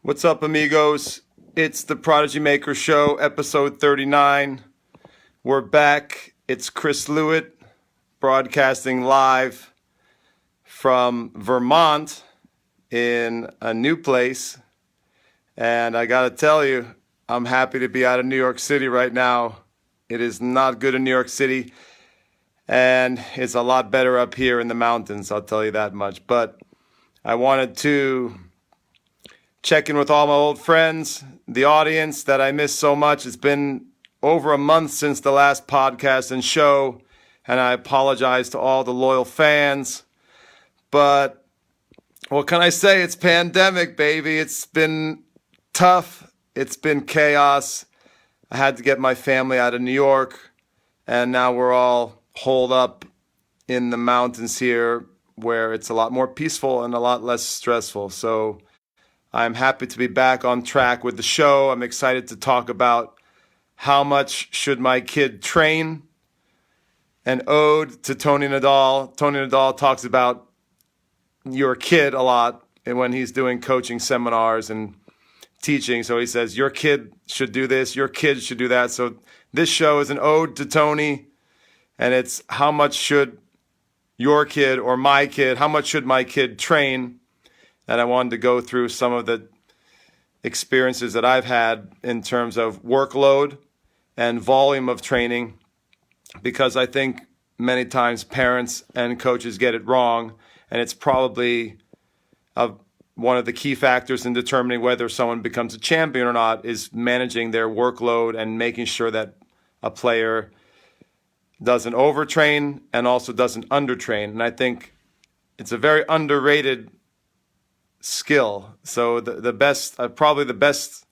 What's up, amigos? It's the Prodigy Maker Show, episode 39. We're back. It's Chris Lewit, broadcasting live from Vermont in a new place. And I gotta tell you, I'm happy to be out of New York City right now. It is not good in New York City, and it's a lot better up here in the mountains, I'll tell you that much. But I wanted to check in with all my old friends, the audience that I miss so much. It's been over a month since the last podcast and show, and I apologize to all the loyal fans. But what can I say? It's pandemic, baby. It's been tough. It's been chaos. I had to get my family out of New York, and now we're all holed up in the mountains here where it's a lot more peaceful and a lot less stressful. So I'm happy to be back on track with the show. I'm excited to talk about how much should my kid train, an ode to Tony Nadal. Tony Nadal talks about your kid a lot when he's doing coaching seminars and teaching. So he says, your kid should do this, your kid should do that. So this show is an ode to Tony, and it's how much should your kid or my kid, how much should my kid train? And I wanted to go through some of the experiences that I've had in terms of workload and volume of training, because I think many times parents and coaches get it wrong, and it's probably one of the key factors in determining whether someone becomes a champion or not is managing their workload and making sure that a player doesn't overtrain and also doesn't undertrain. And I think it's a very underrated skill. So the best, probably the best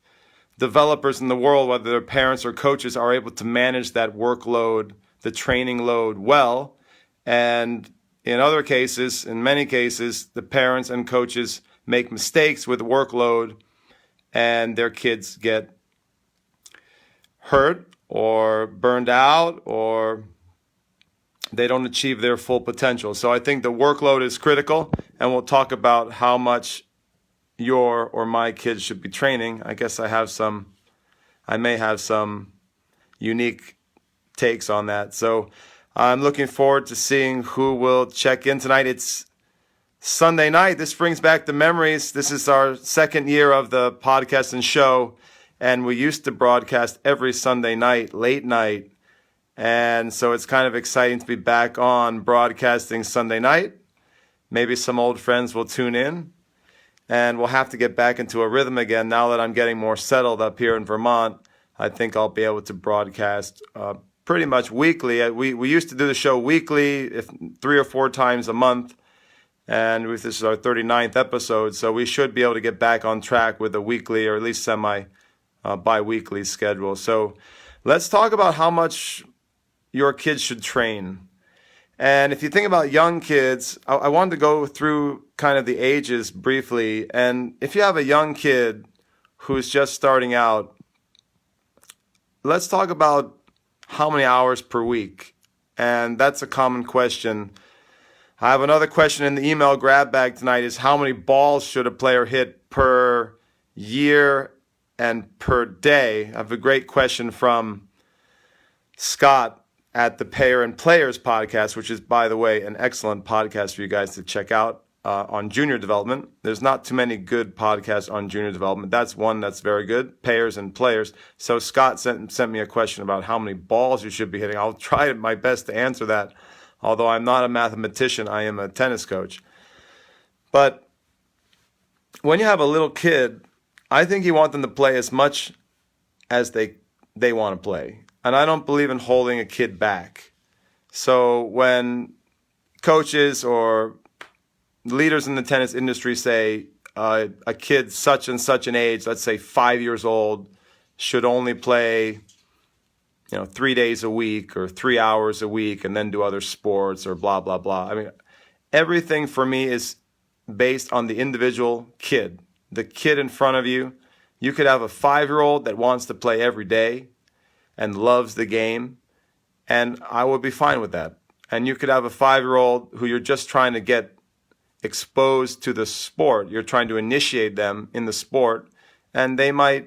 developers in the world, whether they're parents or coaches, are able to manage that workload, the training load well. And in other cases, in many cases, the parents and coaches make mistakes with workload and their kids get hurt or burned out or they don't achieve their full potential. So I think the workload is critical, and we'll talk about how much your or my kids should be training. I guess I may have some unique takes on that. So I'm looking forward to seeing who will check in tonight. It's Sunday night. This brings back the memories. This is our second year of the podcast and show, and we used to broadcast every Sunday night, late night. And so it's kind of exciting to be back on broadcasting Sunday night. Maybe some old friends will tune in, and we'll have to get back into a rhythm again. Now that I'm getting more settled up here in Vermont, I think I'll be able to broadcast pretty much weekly. We used to do the show weekly, if 3 or 4 times a month, and this is our 39th episode, so we should be able to get back on track with a weekly or at least bi-weekly schedule. So let's talk about how much your kids should train. And if you think about young kids, I wanted to go through kind of the ages briefly. And if you have a young kid who's just starting out, let's talk about how many hours per week. And that's a common question. I have another question in the email grab bag tonight is how many balls should a player hit per year and per day? I have a great question from Scott at the Payer and Players podcast, which is, by the way, an excellent podcast for you guys to check out on junior development. There's not too many good podcasts on junior development. That's one that's very good, Payers and Players. So Scott sent me a question about how many balls you should be hitting. I'll try my best to answer that. Although I'm not a mathematician, I am a tennis coach. But when you have a little kid, I think you want them to play as much as they want to play. And I don't believe in holding a kid back. So when coaches or leaders in the tennis industry say a kid such and such an age, let's say 5 years old, should only play 3 days a week or 3 hours a week and then do other sports or blah, blah, blah. I mean, everything for me is based on the individual kid. The kid in front of you. You could have a 5-year-old that wants to play every day and loves the game, and I would be fine with that. And you could have a 5-year-old who you're just trying to get exposed to the sport. You're trying to initiate them in the sport, and they might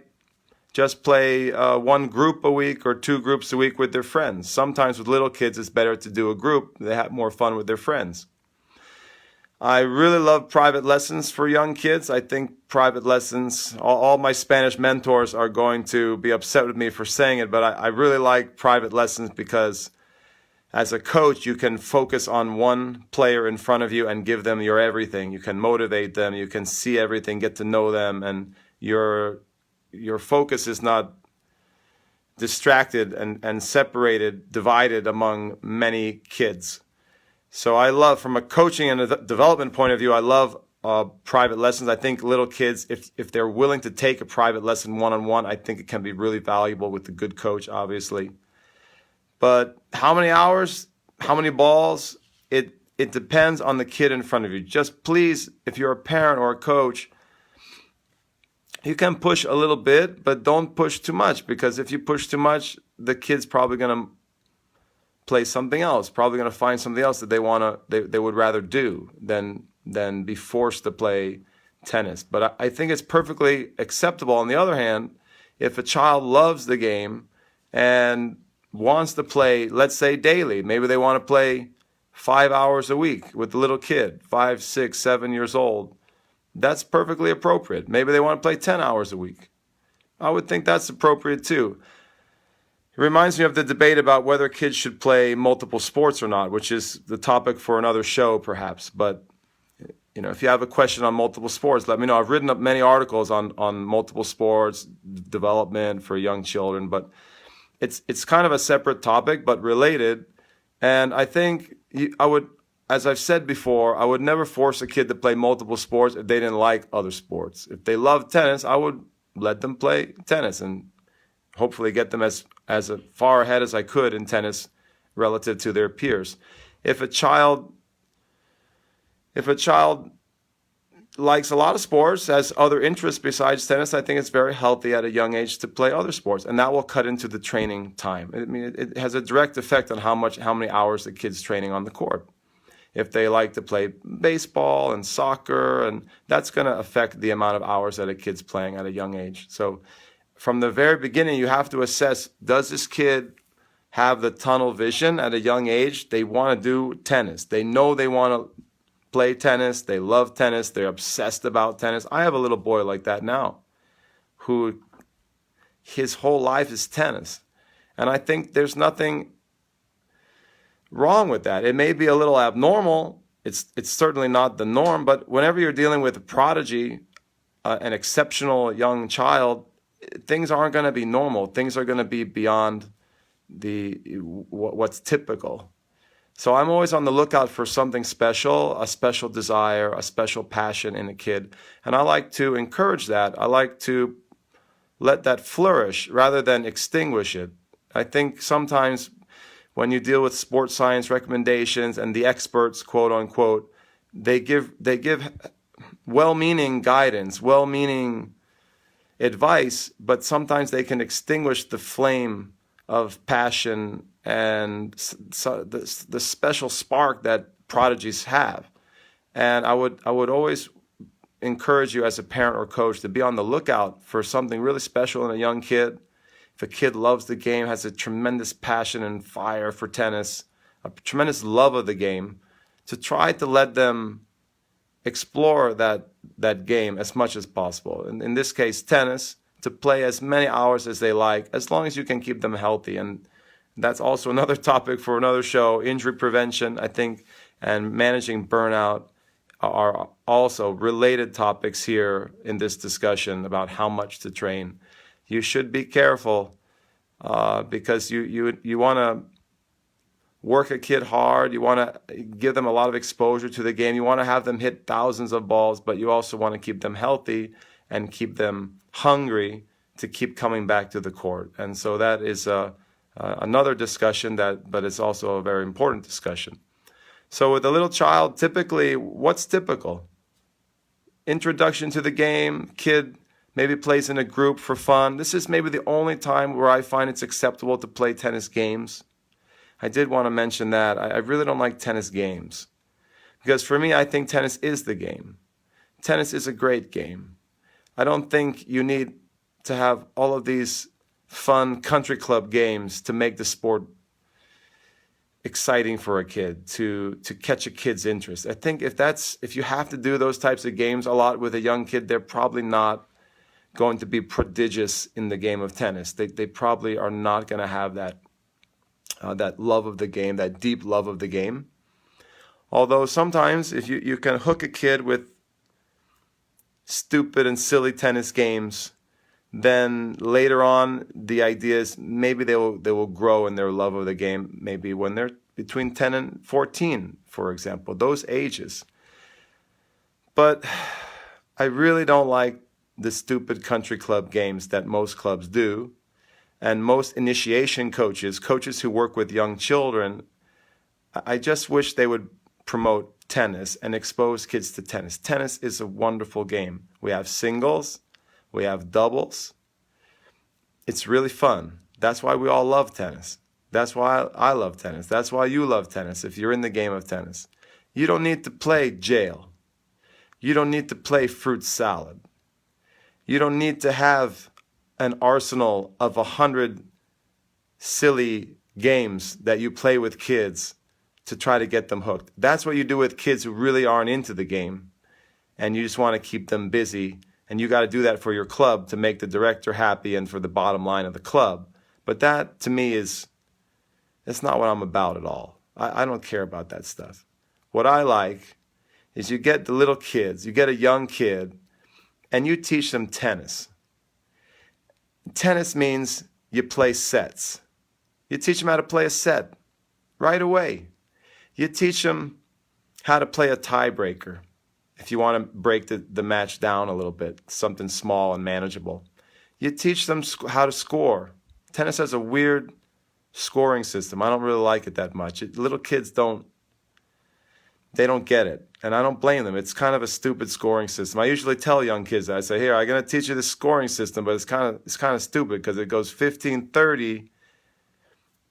just play one group a week or two groups a week with their friends. Sometimes with little kids, it's better to do a group. They have more fun with their friends. I really love private lessons for young kids. I think private lessons, all my Spanish mentors are going to be upset with me for saying it, but I really like private lessons because as a coach, you can focus on one player in front of you and give them your everything. You can motivate them, you can see everything, get to know them, and your focus is not distracted and separated, divided among many kids. So I love, from a coaching and a development point of view, I love private lessons. I think little kids, if they're willing to take a private lesson one-on-one, I think it can be really valuable with a good coach, obviously. But how many hours, how many balls, it depends on the kid in front of you. Just please, if you're a parent or a coach, you can push a little bit, but don't push too much, because if you push too much, the kid's probably going to play something else, probably going to find something else that they would rather do than be forced to play tennis. But I think it's perfectly acceptable. On the other hand, if a child loves the game and wants to play, let's say daily, maybe they want to play 5 hours a week with the little kid, 5, 6, 7 years old, that's perfectly appropriate. Maybe they want to play 10 hours a week. I would think that's appropriate too. It reminds me of the debate about whether kids should play multiple sports or not, which is the topic for another show perhaps. But if you have a question on multiple sports, let me know. I've written up many articles on multiple sports, development for young children, but it's kind of a separate topic, but related. And I think I would, as I've said before, I would never force a kid to play multiple sports if they didn't like other sports. If they love tennis, I would let them play tennis and hopefully get them as far ahead as I could in tennis relative to their peers. If a child likes a lot of sports, has other interests besides tennis, I think it's very healthy at a young age to play other sports, and that will cut into the training time. I mean, it has a direct effect on how many hours the kid's training on the court. If they like to play baseball and soccer, and that's going to affect the amount of hours that a kid's playing at a young age. So from the very beginning, you have to assess, does this kid have the tunnel vision at a young age? They want to do tennis. They know they want to play tennis. They love tennis. They're obsessed about tennis. I have a little boy like that now who his whole life is tennis. And I think there's nothing wrong with that. It may be a little abnormal. It's certainly not the norm. But whenever you're dealing with a prodigy, an exceptional young child, things aren't going to be normal. Things are going to be beyond what's typical. So I'm always on the lookout for something special, a special desire, a special passion in a kid. And I like to encourage that. I like to let that flourish rather than extinguish it. I think sometimes when you deal with sports science recommendations and the experts, quote unquote, they give well-meaning guidance, well-meaning advice, but sometimes they can extinguish the flame of passion and the special spark that prodigies have. And I would always encourage you as a parent or coach to be on the lookout for something really special in a young kid. If a kid loves the game, has a tremendous passion and fire for tennis, a tremendous love of the game, to try to let them explore that game as much as possible. In this case, tennis, to play as many hours as they like, as long as you can keep them healthy. And that's also another topic for another show. Injury prevention, I think, and managing burnout are also related topics here in this discussion about how much to train. You should be careful because you want to work a kid hard. You want to give them a lot of exposure to the game. You want to have them hit thousands of balls, but you also want to keep them healthy and keep them hungry to keep coming back to the court. And so that is another discussion, but it's also a very important discussion. So with a little child, typically, what's typical? Introduction to the game, kid maybe plays in a group for fun. This is maybe the only time where I find it's acceptable to play tennis games. I did want to mention that. I really don't like tennis games. Because for me, I think tennis is the game. Tennis is a great game. I don't think you need to have all of these fun country club games to make the sport exciting for a kid, to catch a kid's interest. I think if you have to do those types of games a lot with a young kid, they're probably not going to be prodigious in the game of tennis. They probably are not going to have that love of the game, that deep love of the game. Although sometimes if you can hook a kid with stupid and silly tennis games, then later on the idea is maybe they will grow in their love of the game, maybe when they're between 10 and 14, for example, those ages. But I really don't like the stupid country club games that most clubs do. And most initiation coaches who work with young children, I just wish they would promote tennis and expose kids to tennis. Tennis is a wonderful game. We have singles, we have doubles. It's really fun. That's why we all love tennis. That's why I love tennis. That's why you love tennis if you're in the game of tennis. You don't need to play jail. You don't need to play fruit salad. You don't need to have an arsenal of 100 silly games that you play with kids to try to get them hooked. That's what you do with kids who really aren't into the game, and you just want to keep them busy, and you got to do that for your club to make the director happy and for the bottom line of the club. But that, to me, it's not what I'm about at all. I don't care about that stuff. What I like is you get the little kids, you get a young kid, and you teach them tennis. Tennis means you play sets. You teach them how to play a set right away. You teach them how to play a tiebreaker if you want to break the match down a little bit, something small and manageable. You teach them how to score. Tennis has a weird scoring system. I don't really like it that much. Little kids don't get it, and I don't blame them. It's kind of a stupid scoring system. I usually tell young kids that. I say, here, I'm going to teach you this scoring system, but it's kind of stupid because it goes 15-30,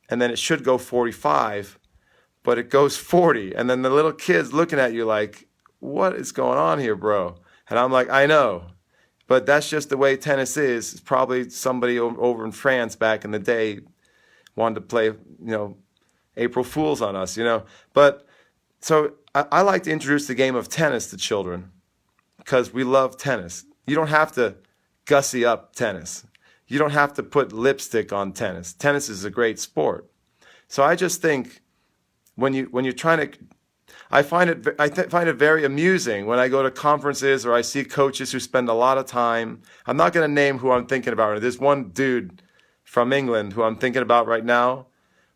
and then it should go 45, but it goes 40, and then the little kid's looking at you like, what is going on here, bro? And I'm like, I know, but that's just the way tennis is. It's probably somebody over in France back in the day wanted to play, April Fools on us, But so I like to introduce the game of tennis to children because we love tennis. You don't have to gussy up tennis. You don't have to put lipstick on tennis. Tennis is a great sport. So I just think when you're trying to, I find it very amusing when I go to conferences or I see coaches who spend a lot of time. I'm not going to name who I'm thinking about. There's one dude from England who I'm thinking about right now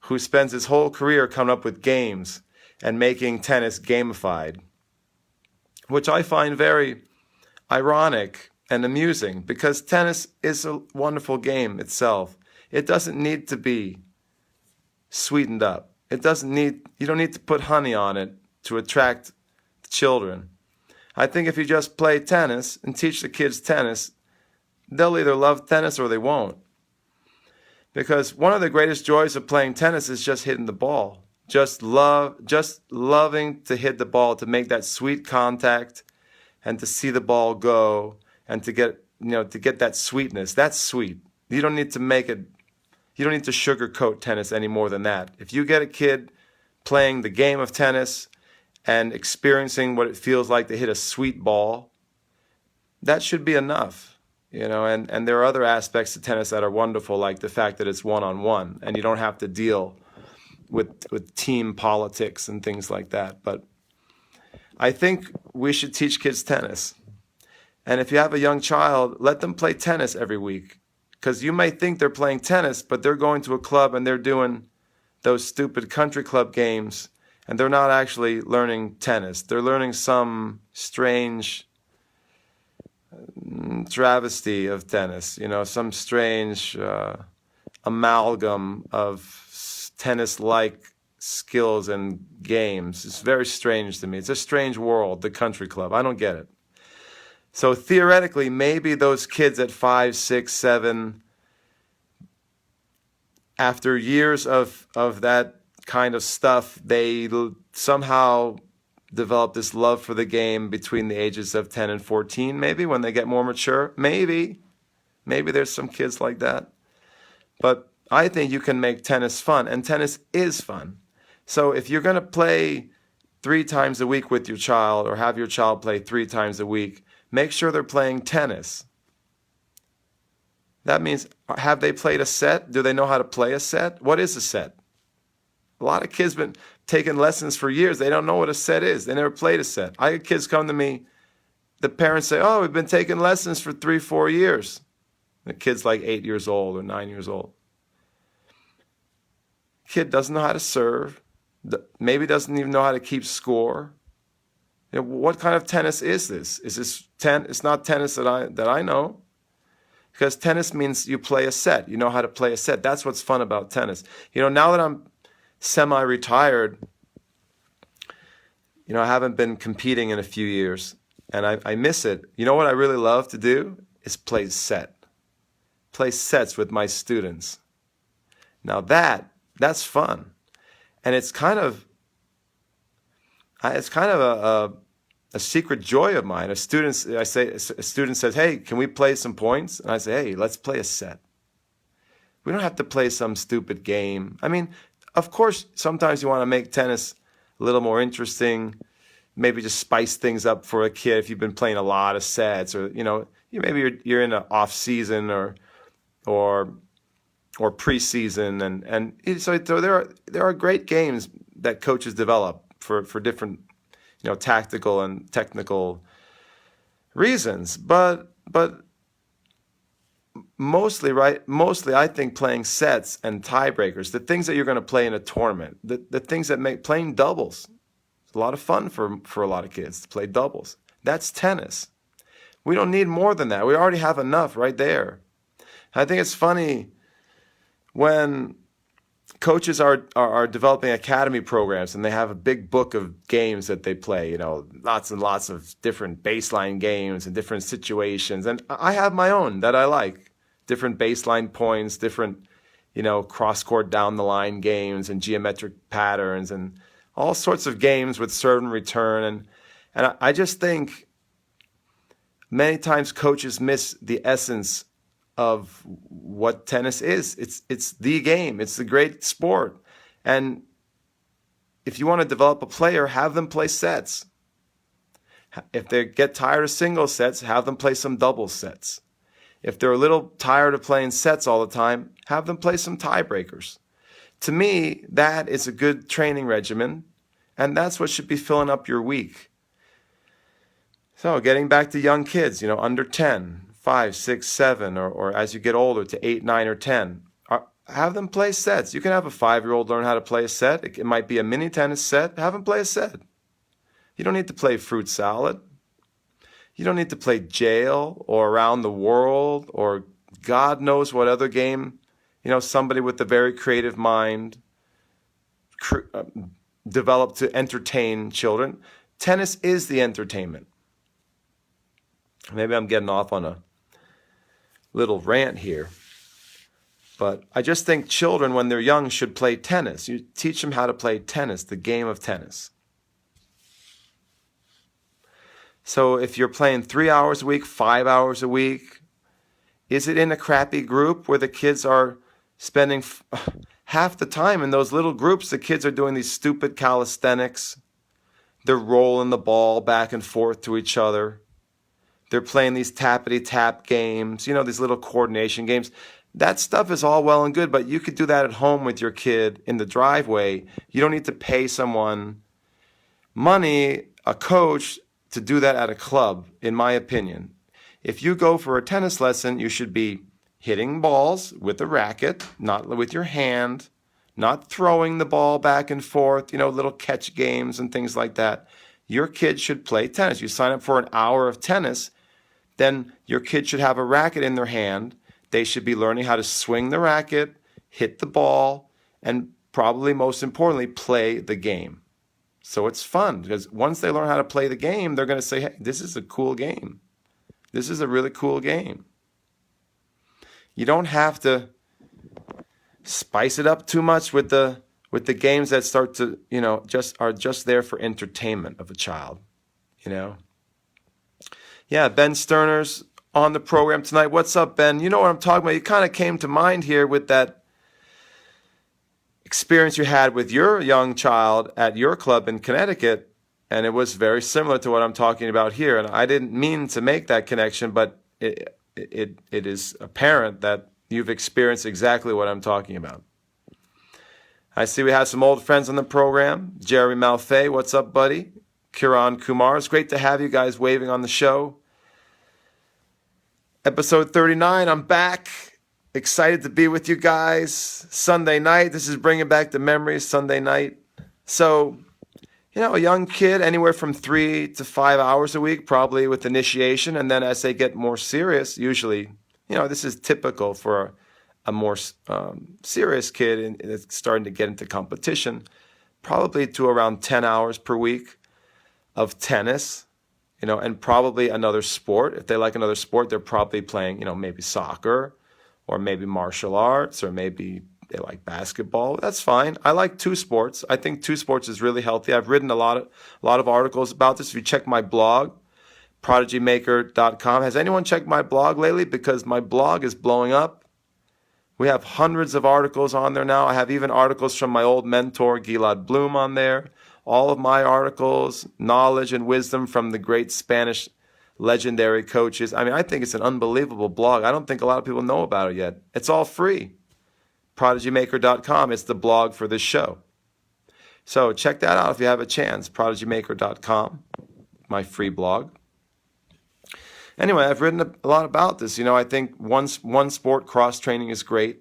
who spends his whole career coming up with games and making tennis gamified, which I find very ironic and amusing because tennis is a wonderful game itself. It doesn't need to be sweetened up. You don't need to put honey on it to attract children. I think if you just play tennis and teach the kids tennis, they'll either love tennis or they won't. Because one of the greatest joys of playing tennis is just hitting the ball. Just loving to hit the ball, to make that sweet contact and to see the ball go and to get that sweetness. That's sweet. You don't need to sugarcoat tennis any more than that. If you get a kid playing the game of tennis and experiencing what it feels like to hit a sweet ball, that should be enough. And there are other aspects of tennis that are wonderful, like the fact that it's one-on-one and you don't have to deal with team politics and things like that. But I think we should teach kids tennis. And if you have a young child, let them play tennis every week. Because you may think they're playing tennis, but they're going to a club and they're doing those stupid country club games, and they're not actually learning tennis. They're learning some strange travesty of tennis, some strange amalgam of tennis-like skills and games. It's very strange to me. It's a strange world, the country club. I don't get it. So theoretically, maybe those kids at 5, 6, 7, after years of that kind of stuff, they somehow develop this love for the game between the ages of 10 and 14, maybe, when they get more mature. Maybe. Maybe there's some kids like that. But I think you can make tennis fun, and tennis is fun. So if you're going to play 3 times a week with your child, or have your child play 3 times a week, make sure they're playing tennis. That means, have they played a set? Do they know how to play a set? What is a set? A lot of kids been taking lessons for years. They don't know what a set is. They never played a set. I get kids come to me, the parents say, oh, we've been taking lessons for 3-4 years. The kid's like 8 years old or 9 years old. Kid doesn't know how to serve. Maybe doesn't even know how to keep score. You know, what kind of tennis is this? Is this It's not tennis that I know. Because tennis means you play a set. You know how to play a set. That's what's fun about tennis. You know, now that I'm semi-retired, you know, I haven't been competing in a few years, and I miss it. You know what I really love to do is play sets with my students. Now that's fun, and it's kind of a secret joy of mine. A student says, "Hey, can we play some points?" And I say, "Hey, let's play a set. We don't have to play some stupid game." I mean, of course, sometimes you want to make tennis a little more interesting, maybe just spice things up for a kid if you've been playing a lot of sets, or maybe you're in an off season or preseason, and so there are great games that coaches develop for different tactical and technical reasons, but mostly I think playing sets and tiebreakers, the things that you're going to play in a tournament, the things that make playing doubles, it's a lot of fun for a lot of kids to play doubles. That's tennis. We don't need more than that. We already have enough right there. I think it's funny when coaches are developing academy programs and they have a big book of games that they play, lots and lots of different baseline games and different situations. And I have my own that I like, different baseline points, different, cross-court down the line games and geometric patterns and all sorts of games with serve and return. And I just think many times coaches miss the essence of what tennis is. It's the game. It's the great sport. And if you want to develop a player, have them play sets. If they get tired of single sets, have them play some double sets. If they're a little tired of playing sets all the time, have them play some tiebreakers. To me, that is a good training regimen, and that's what should be filling up your week. So getting back to young kids, under 10, 5, 6, 7, or as you get older to 8, 9, or 10, have them play sets. You can have a 5-year-old learn how to play a set. It might be a mini tennis set. Have them play a set. You don't need to play fruit salad. You don't need to play jail or around the world or God knows what other game, somebody with a very creative mind developed to entertain children. Tennis is the entertainment. Maybe I'm getting off on a little rant here, but I just think children, when they're young, should play tennis. You teach them how to play tennis, the game of tennis. So if you're playing 3 hours a week, 5 hours a week, is it in a crappy group where the kids are spending half the time in those little groups? The kids are doing these stupid calisthenics. They're rolling the ball back and forth to each other. They're playing these tappity-tap games, these little coordination games. That stuff is all well and good, but you could do that at home with your kid in the driveway. You don't need to pay someone money, a coach, to do that at a club, in my opinion. If you go for a tennis lesson, you should be hitting balls with a racket, not with your hand, not throwing the ball back and forth, little catch games and things like that. Your kid should play tennis. You sign up for an hour of tennis, then your kid should have a racket in their hand. They should be learning how to swing the racket, hit the ball, and probably most importantly, play the game. So it's fun because once they learn how to play the game, they're going to say, hey, this is a cool game. This is a really cool game. You don't have to spice it up too much with the games that start to, just there for entertainment of a child, Yeah, Ben Sterner's on the program tonight. What's up, Ben? You know what I'm talking about. You kind of came to mind here with that experience you had with your young child at your club in Connecticut, and it was very similar to what I'm talking about here. And I didn't mean to make that connection, but it is apparent that you've experienced exactly what I'm talking about. I see we have some old friends on the program. Jerry Malfay, what's up, buddy? Kiran Kumar, it's great to have you guys waving on the show. Episode 39, I'm back. Excited to be with you guys. Sunday night, this is bringing back the memories, Sunday night. So, a young kid, anywhere from 3 to 5 hours a week, probably with initiation. And then as they get more serious, usually, this is typical for a more serious kid and it's starting to get into competition, probably to around 10 hours per week of tennis, and probably another sport. If they like another sport, they're probably playing, maybe soccer or maybe martial arts or maybe they like basketball. That's fine. I like 2 sports. I think 2 sports is really healthy. I've written a lot of articles about this. If you check my blog, prodigymaker.com. Has anyone checked my blog lately? Because my blog is blowing up. We have hundreds of articles on there now. I have even articles from my old mentor, Gilad Bloom, on there. All of my articles, knowledge and wisdom from the great Spanish legendary coaches. I think it's an unbelievable blog. I don't think a lot of people know about it yet. It's all free. ProdigyMaker.com. It's the blog for this show. So check that out if you have a chance. ProdigyMaker.com, my free blog. Anyway, I've written a lot about this. I think one sport cross-training is great.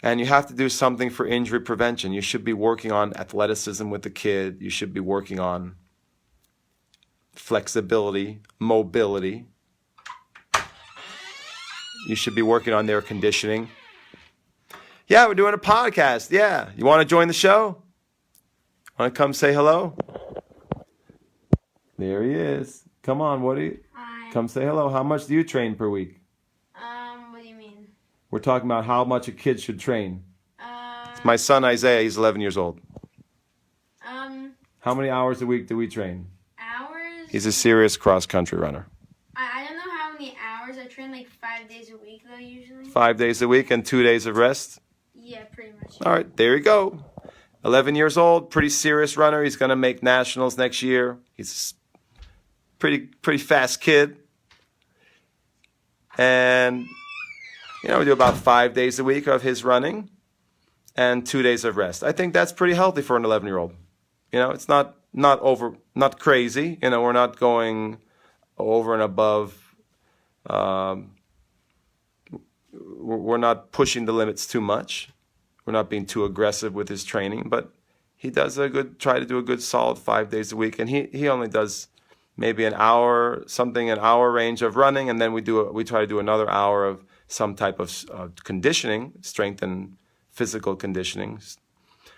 And you have to do something for injury prevention. You should be working on athleticism with the kid. You should be working on flexibility, mobility. You should be working on their conditioning. Yeah, we're doing a podcast. Yeah. You want to join the show? Want to come say hello? There he is. Come on, Woody. Hi. Come say hello. How much do you train per week? What do you mean? We're talking about how much a kid should train. It's my son Isaiah. He's 11 years old. How many hours a week do we train? Hours? He's a serious cross-country runner. I don't know how many hours. I train like 5 days a week though usually. 5 days a week and 2 days of rest? Yeah, pretty much. All right, there you go. 11 years old, pretty serious runner. He's going to make nationals next year. He's a pretty fast kid. And, we do about 5 days a week of his running and 2 days of rest. I think that's pretty healthy for an 11-year-old. It's not crazy. We're not going over and above. We're not pushing the limits too much. We're not being too aggressive with his training, but he does try to do a good solid 5 days a week. And he only does maybe an hour range of running. And then we try to do another hour of some type of conditioning, strength and physical conditioning.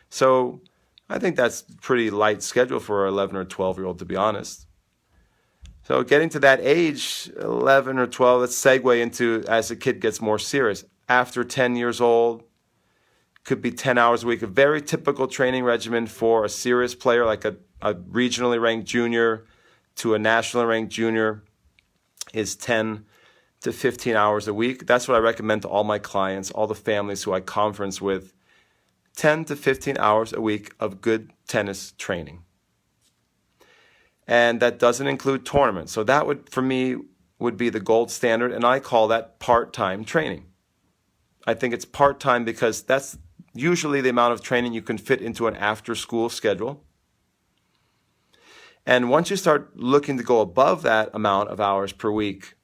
So I think that's a pretty light schedule for an 11 or 12-year-old, to be honest. So getting to that age, 11 or 12, let's segue into as the kid gets more serious. After 10 years old, could be 10 hours a week. A very typical training regimen for a serious player, like a regionally ranked junior to a nationally ranked junior, is 10 to 15 hours a week. That's what I recommend to all my clients, all the families who I conference with. 10 to 15 hours a week of good tennis training. And that doesn't include tournaments. So that for me, would be the gold standard, and I call that part-time training. I think it's part-time because that's usually the amount of training you can fit into an after-school schedule. And once you start looking to go above that amount of hours per week,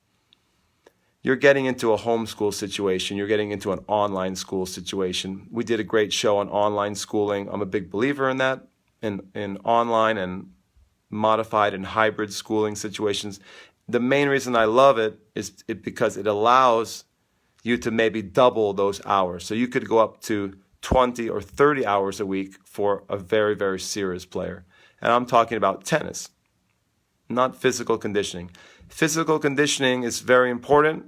you're getting into a homeschool situation. You're getting into an online school situation. We did a great show on online schooling. I'm a big believer in that, in online and modified and hybrid schooling situations. The main reason I love it is because it allows you to maybe double those hours. So you could go up to 20 or 30 hours a week for a very, very serious player. And I'm talking about tennis, not physical conditioning. Physical conditioning is very important,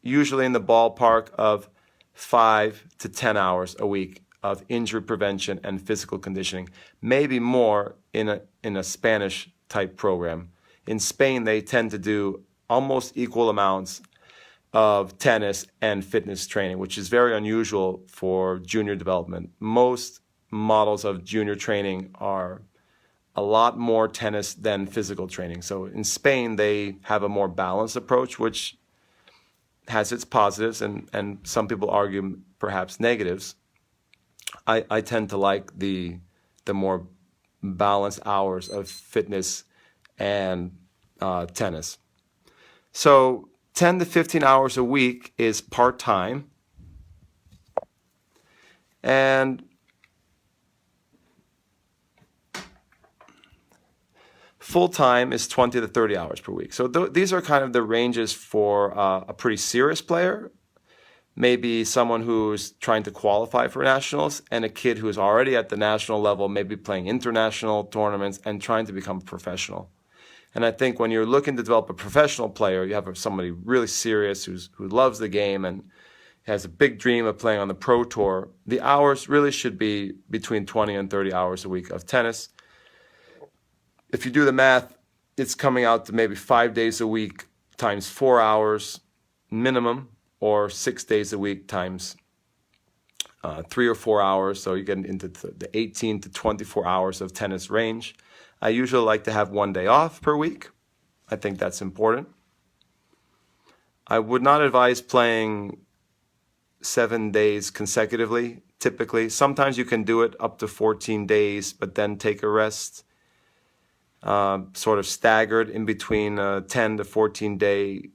usually in the ballpark of 5 to 10 hours a week of injury prevention and physical conditioning, maybe more in a Spanish type program. In Spain, they tend to do almost equal amounts of tennis and fitness training, which is very unusual for junior development. Most models of junior training are a lot more tennis than physical training. So in Spain, they have a more balanced approach, which has its positives and some people argue perhaps negatives. I tend to like the more balanced hours of fitness and tennis. So 10 to 15 hours a week is part-time. And full-time is 20 to 30 hours per week. So these are kind of the ranges for a pretty serious player, maybe someone who's trying to qualify for nationals, and a kid who's already at the national level, maybe playing international tournaments and trying to become a professional. And I think when you're looking to develop a professional player, you have somebody really serious who loves the game and has a big dream of playing on the pro tour. The hours really should be between 20 and 30 hours a week of tennis. If you do the math, it's coming out to maybe 5 days a week times 4 hours minimum, or 6 days a week times 3 or 4 hours. So you get into the 18 to 24 hours of tennis range. I usually like to have 1 day off per week. I think that's important. I would not advise playing 7 days consecutively, typically. Sometimes you can do it up to 14 days, but then take a rest, sort of staggered in between 10 to 14 day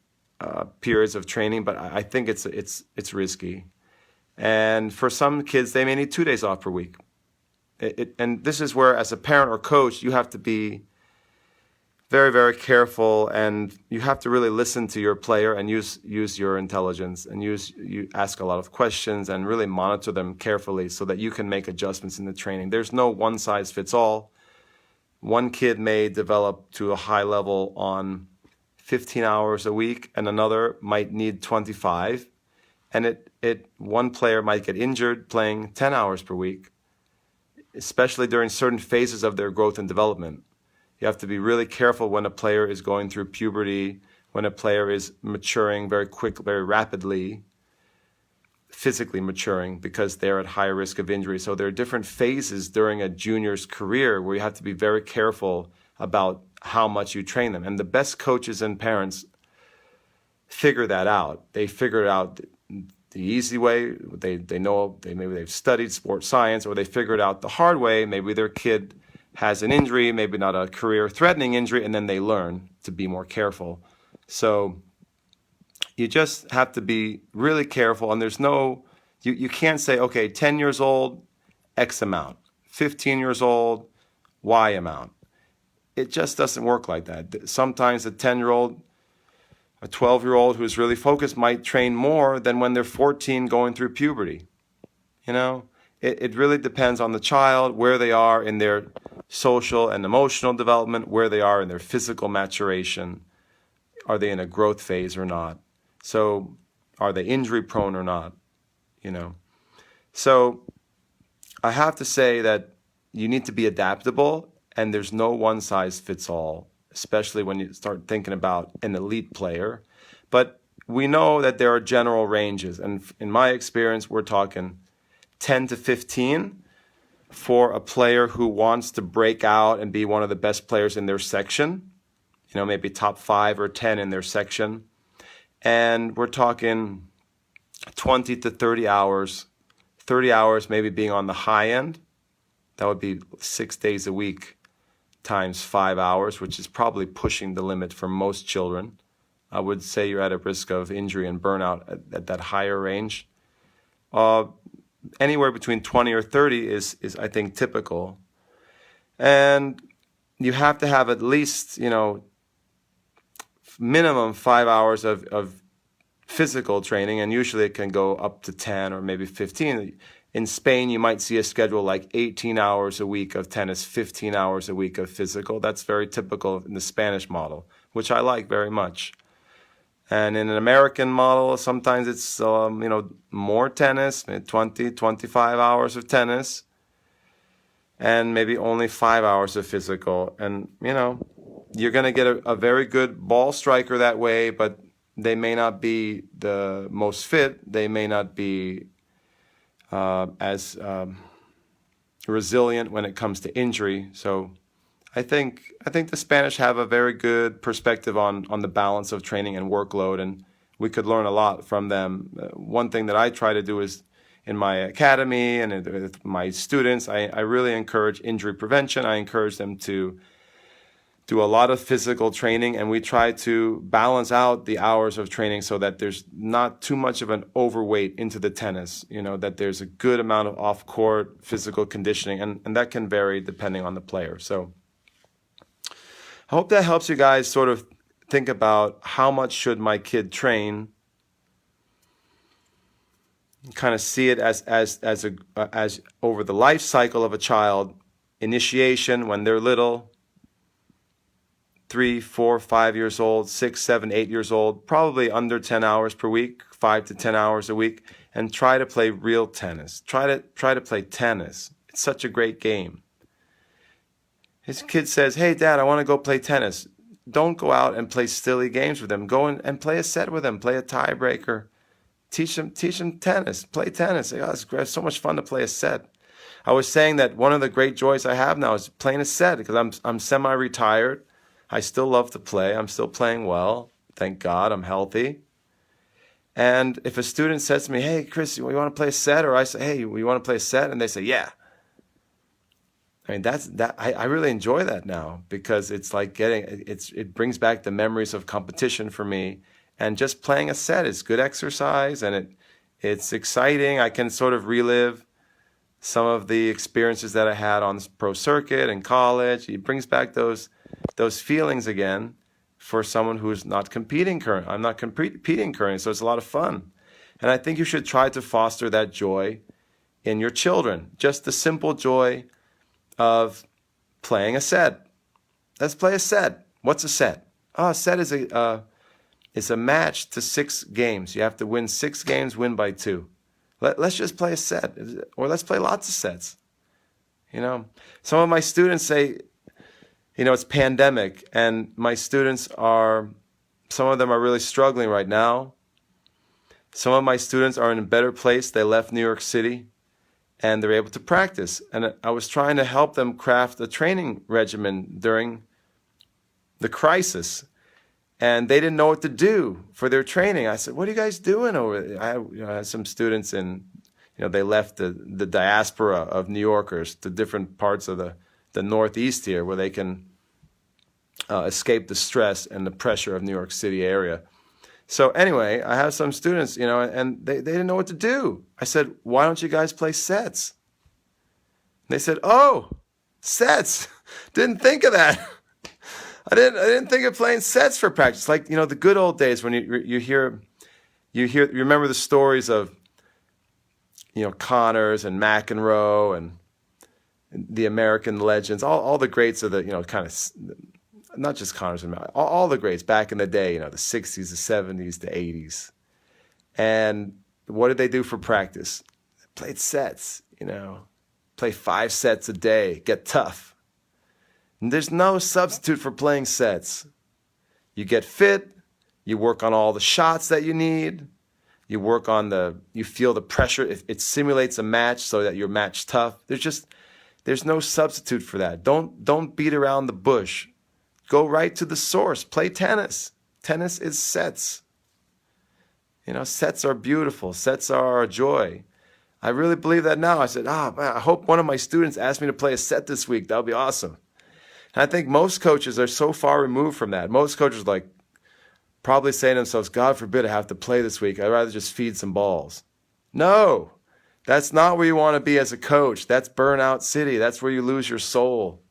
periods of training, but I think it's risky. And for some kids, they may need 2 days off per week. And this is where, as a parent or coach, you have to be very, very careful, and you have to really listen to your player and use your intelligence, and you ask a lot of questions and really monitor them carefully so that you can make adjustments in the training. There's no one size fits all. One kid may develop to a high level on 15 hours a week, and another might need 25. And one player might get injured playing 10 hours per week, especially during certain phases of their growth and development. You have to be really careful when a player is going through puberty, when a player is maturing very quickly, very rapidly, physically maturing, because they're at higher risk of injury. So there are different phases during a junior's career where you have to be very careful about how much you train them. And the best coaches and parents figure that out. They figure it out the easy way. They know, maybe they've studied sports science, or they figure it out the hard way. Maybe their kid has an injury, maybe not a career-threatening injury, and then they learn to be more careful. So you just have to be really careful, and there's no, you can't say, okay, 10 years old, X amount, 15 years old, Y amount. It just doesn't work like that. Sometimes a 10-year-old, a 12-year-old who's really focused might train more than when they're 14 going through puberty. You know, it really depends on the child, where they are in their social and emotional development, where they are in their physical maturation. Are they in a growth phase or not? So are they injury prone or not? You know, so I have to say that you need to be adaptable, and there's no one size fits all, especially when you start thinking about an elite player. But we know that there are general ranges, and in my experience, we're talking 10 to 15 for a player who wants to break out and be one of the best players in their section, you know, maybe top 5 or 10 in their section. And we're talking 20 to 30 hours, 30 hours maybe being on the high end. That would be 6 days a week times 5 hours, which is probably pushing the limit for most children. I would say you're at a risk of injury and burnout at that higher range. Anywhere between 20 or 30 is I think typical. And you have to have at least, you know, minimum 5 hours of physical training, and usually it can go up to 10 or maybe 15. In Spain, you might see a schedule like 18 hours a week of tennis, 15 hours a week of physical. That's very typical in the Spanish model, which I like very much. And in an American model, sometimes it's, you know, more tennis, maybe 20, 25 hours of tennis, and maybe only 5 hours of physical. And, you know, you're going to get a very good ball striker that way, but they may not be the most fit. They may not be as resilient when it comes to injury. So I think the Spanish have a very good perspective on the balance of training and workload, and we could learn a lot from them. One thing that I try to do is in my academy and with my students, I really encourage injury prevention. I encourage them to do a lot of physical training, and we try to balance out the hours of training so that there's not too much of an overweight into the tennis, that there's a good amount of off-court physical conditioning, and that can vary depending on the player. So I hope that helps you guys sort of think about how much should my kid train, kind of see it as over the life cycle of a child. Initiation when they're little, 3, 4, 5 years old, 6, 7, 8 years old, probably under 10 hours per week, 5 to 10 hours a week, and try to play real tennis. Try to play tennis. It's such a great game. His kid says, "Hey, Dad, I want to go play tennis." Don't go out and play silly games with them. Go and play a set with them. Play a tiebreaker. Teach them tennis. Play tennis. Oh, it's so much fun to play a set. I was saying that one of the great joys I have now is playing a set because I'm semi-retired. I still love to play. I'm still playing well. Thank God I'm healthy. And if a student says to me, "Hey, Chris, you want to play a set?" Or I say, "Hey, you want to play a set?" And they say, "Yeah." I mean, I really enjoy that now because it's like it brings back the memories of competition for me. And just playing a set is good exercise, and it's exciting. I can sort of relive some of the experiences that I had on the pro circuit in college. It brings back those feelings again for someone who's not competing currently. I'm not competing currently, so it's a lot of fun. And I think you should try to foster that joy in your children. Just the simple joy of playing a set. Let's play a set. What's a set? A set is a match to 6 games. You have to win 6 games, win by 2. Let's just play a set, or let's play lots of sets. Some of my students say, it's pandemic, and my students some of them are really struggling right now. Some of my students are in a better place. They left New York City, and they're able to practice. And I was trying to help them craft a training regimen during the crisis. And they didn't know what to do for their training. I said, "What are you guys doing over there?" I had some students they left the diaspora of New Yorkers to different parts of the Northeast here where they can escape the stress and the pressure of New York City area. So anyway, I have some students, and they didn't know what to do. I said, "Why don't you guys play sets?" And they said, "Oh, sets. Didn't think of that." I didn't think of playing sets for practice. Like, the good old days when you remember the stories of, Connors and McEnroe and the American legends, all the greats of the, kind of, not just Connors and all the greats back in the day, the 60s, the 70s, the 80s. And what did they do for practice? They played sets, play 5 sets a day, get tough. And there's no substitute for playing sets. You get fit, you work on all the shots that you need, you feel the pressure. It simulates a match so that you're match tough. There's no substitute for that. Don't beat around the bush. Go right to the source. Play tennis. Tennis is sets. Sets are beautiful. Sets are a joy. I really believe that now. I said, man, I hope one of my students asks me to play a set this week. That would be awesome. And I think most coaches are so far removed from that. Most coaches are probably saying to themselves, "God forbid I have to play this week. I'd rather just feed some balls." No, that's not where you want to be as a coach. That's burnout city. That's where you lose your soul.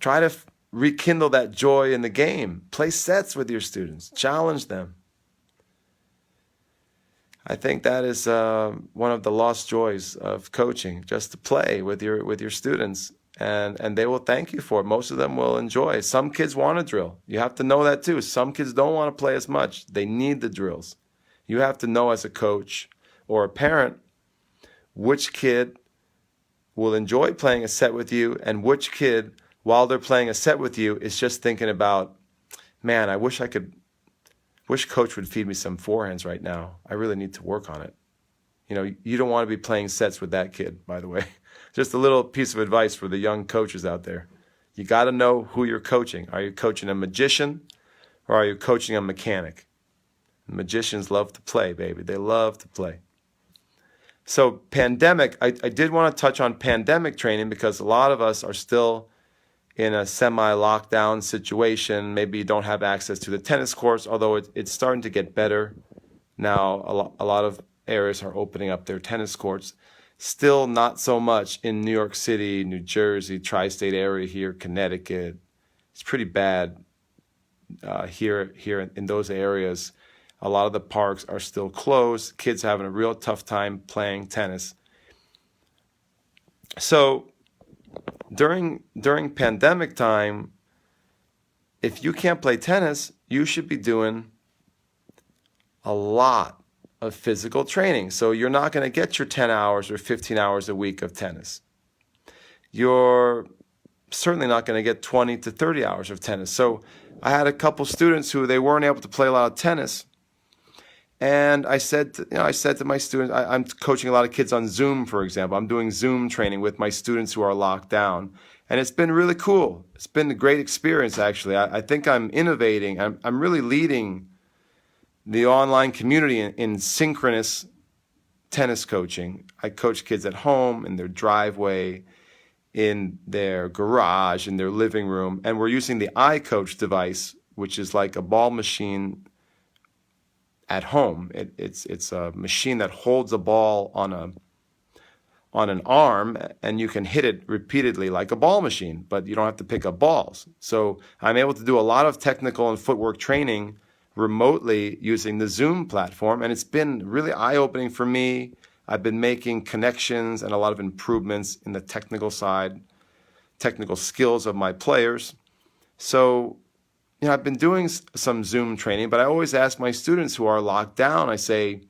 Try to rekindle that joy in the game. Play sets with your students. Challenge them. I think that is one of the lost joys of coaching, just to play with your students. And they will thank you for it. Most of them will enjoy. Some kids want to drill. You have to know that too. Some kids don't want to play as much. They need the drills. You have to know as a coach or a parent which kid will enjoy playing a set with you and which kid while they're playing a set with you is just thinking about, man, I wish coach would feed me some forehands right now. I really need to work on it. You don't want to be playing sets with that kid, by the way. Just a little piece of advice for the young coaches out there. You got to know who you're coaching. Are you coaching a magician or are you coaching a mechanic? Magicians love to play, baby. They love to play. So pandemic, I did want to touch on pandemic training because a lot of us are still in a semi-lockdown situation. Maybe you don't have access to the tennis courts, although it's starting to get better. Now a lot of areas are opening up their tennis courts. Still not so much in New York City, New Jersey, tri-state area here, Connecticut. It's pretty bad here in those areas. A lot of the parks are still closed. Kids having a real tough time playing tennis. So during pandemic time, if you can't play tennis, you should be doing a lot of physical training. So you're not going to get your 10 hours or 15 hours a week of tennis. You're certainly not going to get 20 to 30 hours of tennis. So I had a couple students who they weren't able to play a lot of tennis. And I said to my students, I'm coaching a lot of kids on Zoom, for example. I'm doing Zoom training with my students who are locked down. And it's been really cool. It's been a great experience, actually. I think I'm innovating. I'm really leading the online community in synchronous tennis coaching. I coach kids at home, in their driveway, in their garage, in their living room. And we're using the iCoach device, which is like a ball machine at home. It's a machine that holds a ball on an arm, and you can hit it repeatedly like a ball machine, but you don't have to pick up balls. So I'm able to do a lot of technical and footwork training remotely using the Zoom platform, and it's been really eye-opening for me. I've been making connections and a lot of improvements in the technical side, technical skills of my players. So I've been doing some Zoom training, but I always ask my students who are locked down, I say,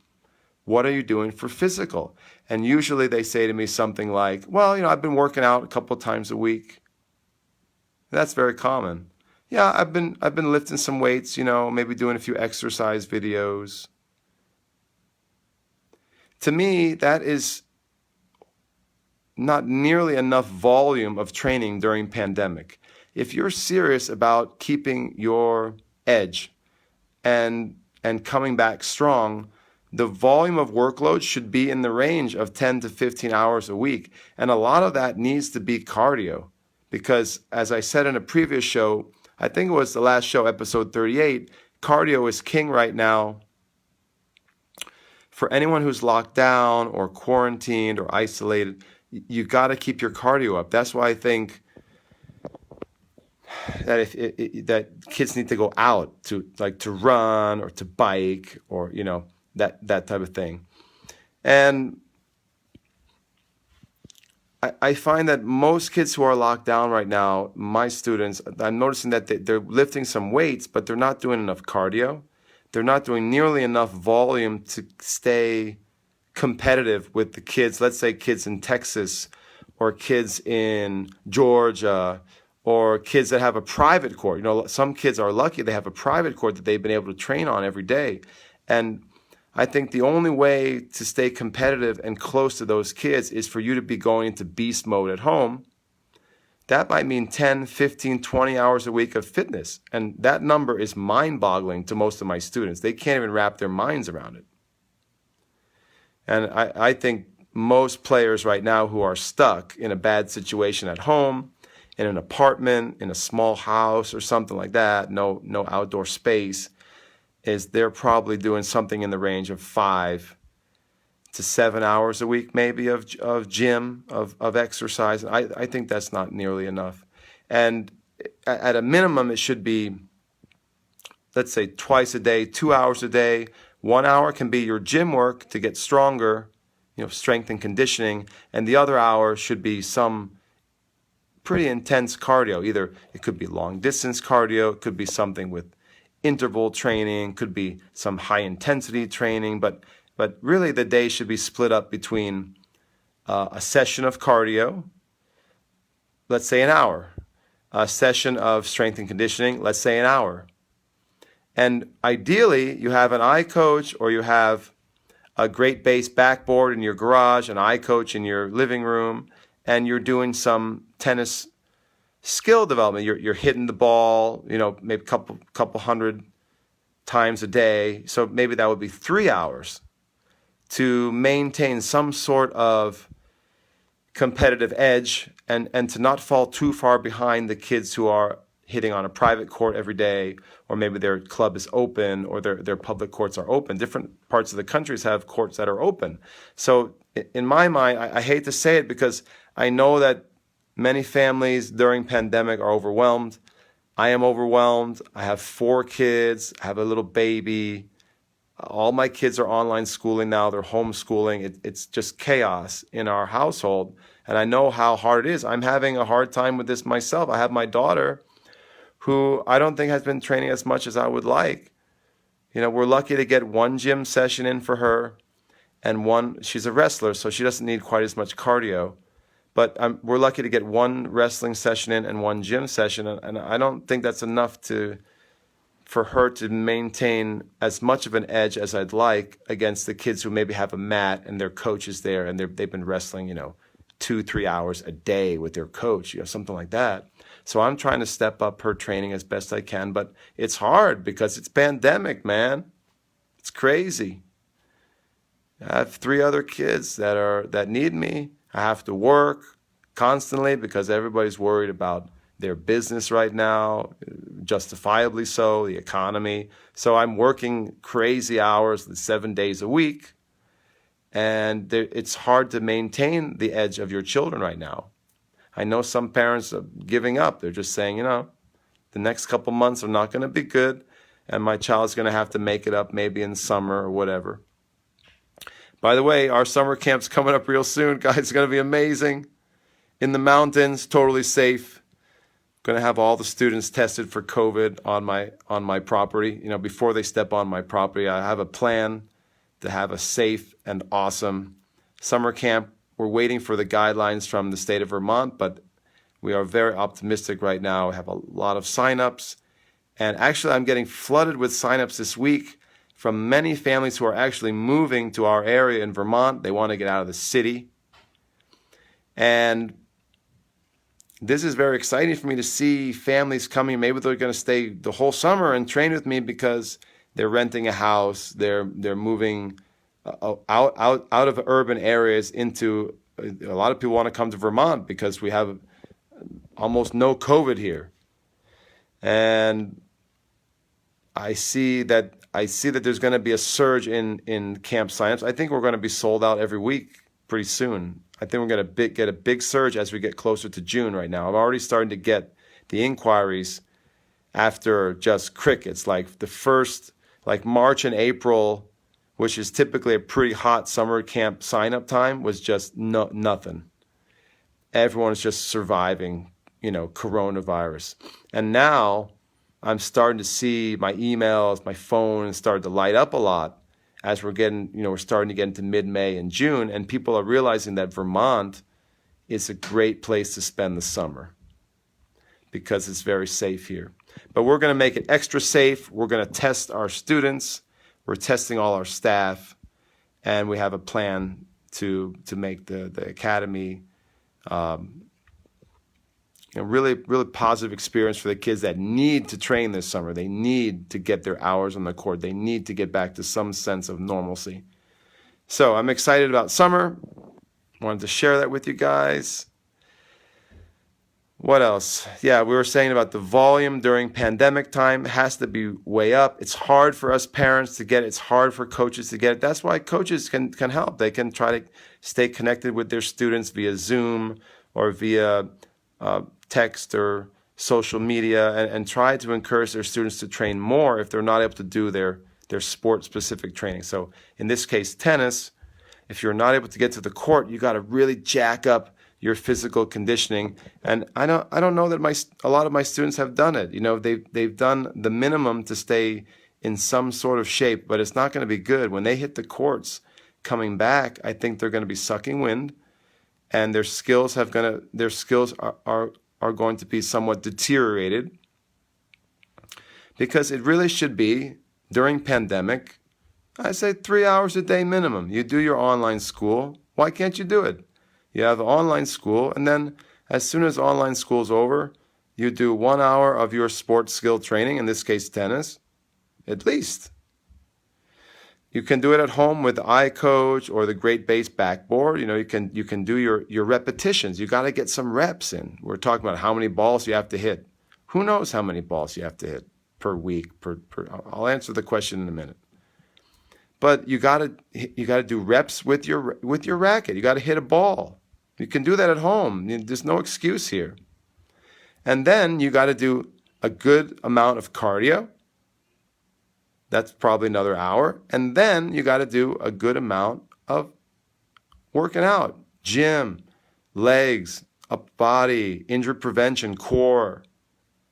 what are you doing for physical? And usually they say to me something like, well, I've been working out a couple of times a week. That's very common. Yeah, I've been lifting some weights, maybe doing a few exercise videos. To me, that is not nearly enough volume of training during pandemic. If you're serious about keeping your edge and coming back strong, the volume of workload should be in the range of 10 to 15 hours a week. And a lot of that needs to be cardio because, as I said in a previous show, I think it was the last show, episode 38, cardio is king right now. For anyone who's locked down or quarantined or isolated, you got to keep your cardio up. That's why I think that that kids need to go out to run or to bike or that type of thing. And I find that most kids who are locked down right now, my students, I'm noticing that they're lifting some weights, but they're not doing enough cardio. They're not doing nearly enough volume to stay competitive with the kids, let's say kids in Texas or kids in Georgia or kids that have a private court. Some kids are lucky they have a private court that they've been able to train on every day. And I think the only way to stay competitive and close to those kids is for you to be going into beast mode at home. That might mean 10, 15, 20 hours a week of fitness. And that number is mind-boggling to most of my students. They can't even wrap their minds around it. And I think most players right now who are stuck in a bad situation at home, in an apartment, in a small house or something like that, no outdoor space, is they're probably doing something in the range of 5 to 7 hours a week, maybe of gym, of exercise. I think that's not nearly enough. And at a minimum, it should be, let's say, twice a day, 2 hours a day. 1 hour can be your gym work to get stronger, strength and conditioning. And the other hour should be some pretty intense cardio. Either it could be long distance cardio, it could be something with interval training, could be some high intensity training, but really the day should be split up between a session of cardio, let's say an hour, a session of strength and conditioning, let's say an hour. And ideally, you have an iCoach or you have a great base backboard in your garage, an iCoach in your living room, and you're doing some tennis skill development. You're hitting the ball, maybe a couple hundred times a day. So maybe that would be 3 hours to maintain some sort of competitive edge and to not fall too far behind the kids who are hitting on a private court every day, or maybe their club is open or their public courts are open. Different parts of the countries have courts that are open. So in my mind, I hate to say it because I know that many families during pandemic are overwhelmed. I am overwhelmed. I have 4 kids. I have a little baby. All my kids are online schooling now. They're homeschooling. It's just chaos in our household. And I know how hard it is. I'm having a hard time with this myself. I have my daughter who I don't think has been training as much as I would like. We're lucky to get 1 gym session in for her and she's a wrestler, so she doesn't need quite as much cardio. But we're lucky to get 1 wrestling session in and 1 gym session. And I don't think that's enough for her to maintain as much of an edge as I'd like against the kids who maybe have a mat and their coach is there and they've been wrestling, 2-3 hours a day with their coach, something like that. So I'm trying to step up her training as best I can, but it's hard because it's pandemic, man. It's crazy. I have 3 other kids that need me. I have to work constantly because everybody's worried about their business right now, justifiably so, the economy. So I'm working crazy hours, 7 days a week, and it's hard to maintain the edge of your children right now. I know some parents are giving up. They're just saying, the next couple months are not going to be good, and my child's going to have to make it up maybe in summer or whatever. By the way, our summer camp's coming up real soon, guys. It's going to be amazing. In the mountains, totally safe. Going to have all the students tested for COVID on my property. Before they step on my property, I have a plan to have a safe and awesome summer camp. We're waiting for the guidelines from the state of Vermont, but we are very optimistic right now. We have a lot of signups, and actually, I'm getting flooded with signups this week from many families who are actually moving to our area in Vermont. They want to get out of the city. And this is very exciting for me to see families coming. Maybe they're going to stay the whole summer and train with me because they're renting a house. They're moving out of urban areas into, a lot of people want to come to Vermont because we have almost no COVID here. And I see that there's going to be a surge in camp signups. I think we're going to be sold out every week pretty soon. I think we're going to get a big surge as we get closer to June right now. I'm already starting to get the inquiries after just crickets. Like the first, March and April, which is typically a pretty hot summer camp sign-up time, was just nothing. Everyone is just surviving, coronavirus. And now I'm starting to see my emails, my phone started to light up a lot as we're starting to get into mid-May and June, and people are realizing that Vermont is a great place to spend the summer because it's very safe here. But we're going to make it extra safe. We're going to test our students. We're testing all our staff, and we have a plan to make the academy really, really positive experience for the kids that need to train this summer. They need to get their hours on the court. They need to get back to some sense of normalcy. So I'm excited about summer. Wanted to share that with you guys. What else? Yeah, we were saying about the volume during pandemic time has to be way up. It's hard for us parents to get it. It's hard for coaches to get it. That's why coaches can help. They can try to stay connected with their students via Zoom or via text or social media and try to encourage their students to train more if they're not able to do their sport-specific training. So in this case, tennis, if you're not able to get to the court, you got to really jack up your physical conditioning. And I don't know that a lot of my students have done it. They've done the minimum to stay in some sort of shape, but it's not going to be good. When they hit the courts coming back, I think they're going to be sucking wind, and their skills are are going to be somewhat deteriorated, because it really should be, during pandemic, I say 3 hours a day minimum. You do your online school. Why can't you do it? You have online school, and then as soon as online school's over, you do 1 hour of your sports skill training, in this case tennis, at least. You can do it at home with the iCoach or the Great Base Backboard. You can do your repetitions. You got to get some reps in. We're talking about how many balls you have to hit. Who knows how many balls you have to hit per week? I'll answer the question in a minute. But you got to do reps with your racket. You got to hit a ball. You can do that at home. There's no excuse here. And then you got to do a good amount of cardio. That's probably another hour. And then you got to do a good amount of working out. Gym, legs, upper body, injury prevention, core,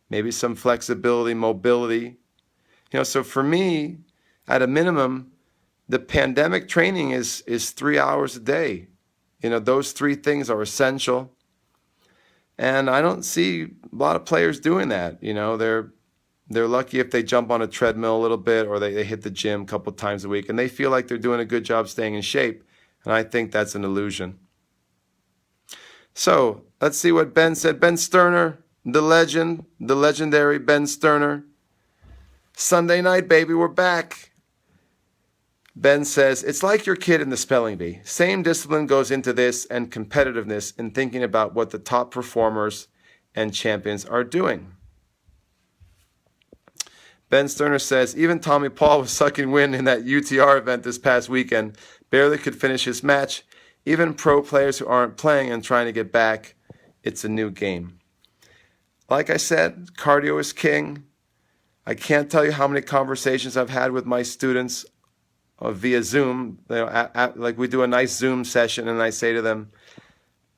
maybe some flexibility, mobility. So for me, at a minimum, the pandemic training is 3 hours a day. Those 3 things are essential. And I don't see a lot of players doing that. They're lucky if they jump on a treadmill a little bit, or they hit the gym a couple times a week, and they feel like they're doing a good job staying in shape. And I think that's an illusion. So let's see what Ben said. Ben Sterner, the legend, the legendary Ben Sterner. Sunday night, baby, we're back. Ben says, it's like your kid in the spelling bee. Same discipline goes into this, and competitiveness in thinking about what the top performers and champions are doing. Ben Sterner says, even Tommy Paul was sucking wind in that UTR event this past weekend. Barely could finish his match. Even pro players who aren't playing and trying to get back, it's a new game. Like I said, cardio is king. I can't tell you how many conversations I've had with my students via Zoom. Like we do a nice Zoom session, and I say to them,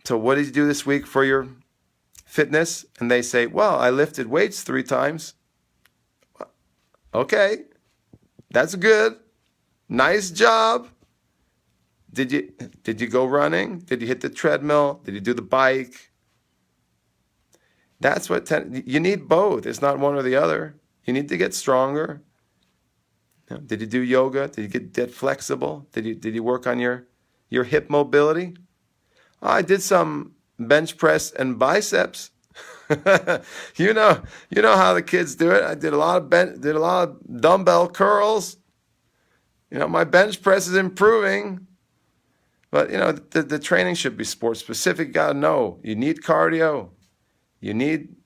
so what did you do this week for your fitness? And they say, well, I lifted weights 3 times. Okay, that's good. Nice job. Did you go running? Did you hit the treadmill? Did you do the bike? That's what you need both. It's not one or the other. You need to get stronger. Did you do yoga? Did you get flexible? Did you work on your hip mobility? I did some bench press and biceps. you know how the kids do it. I did a lot of dumbbell curls. My bench press is improving. But the training should be sport specific. You gotta know you need cardio, you need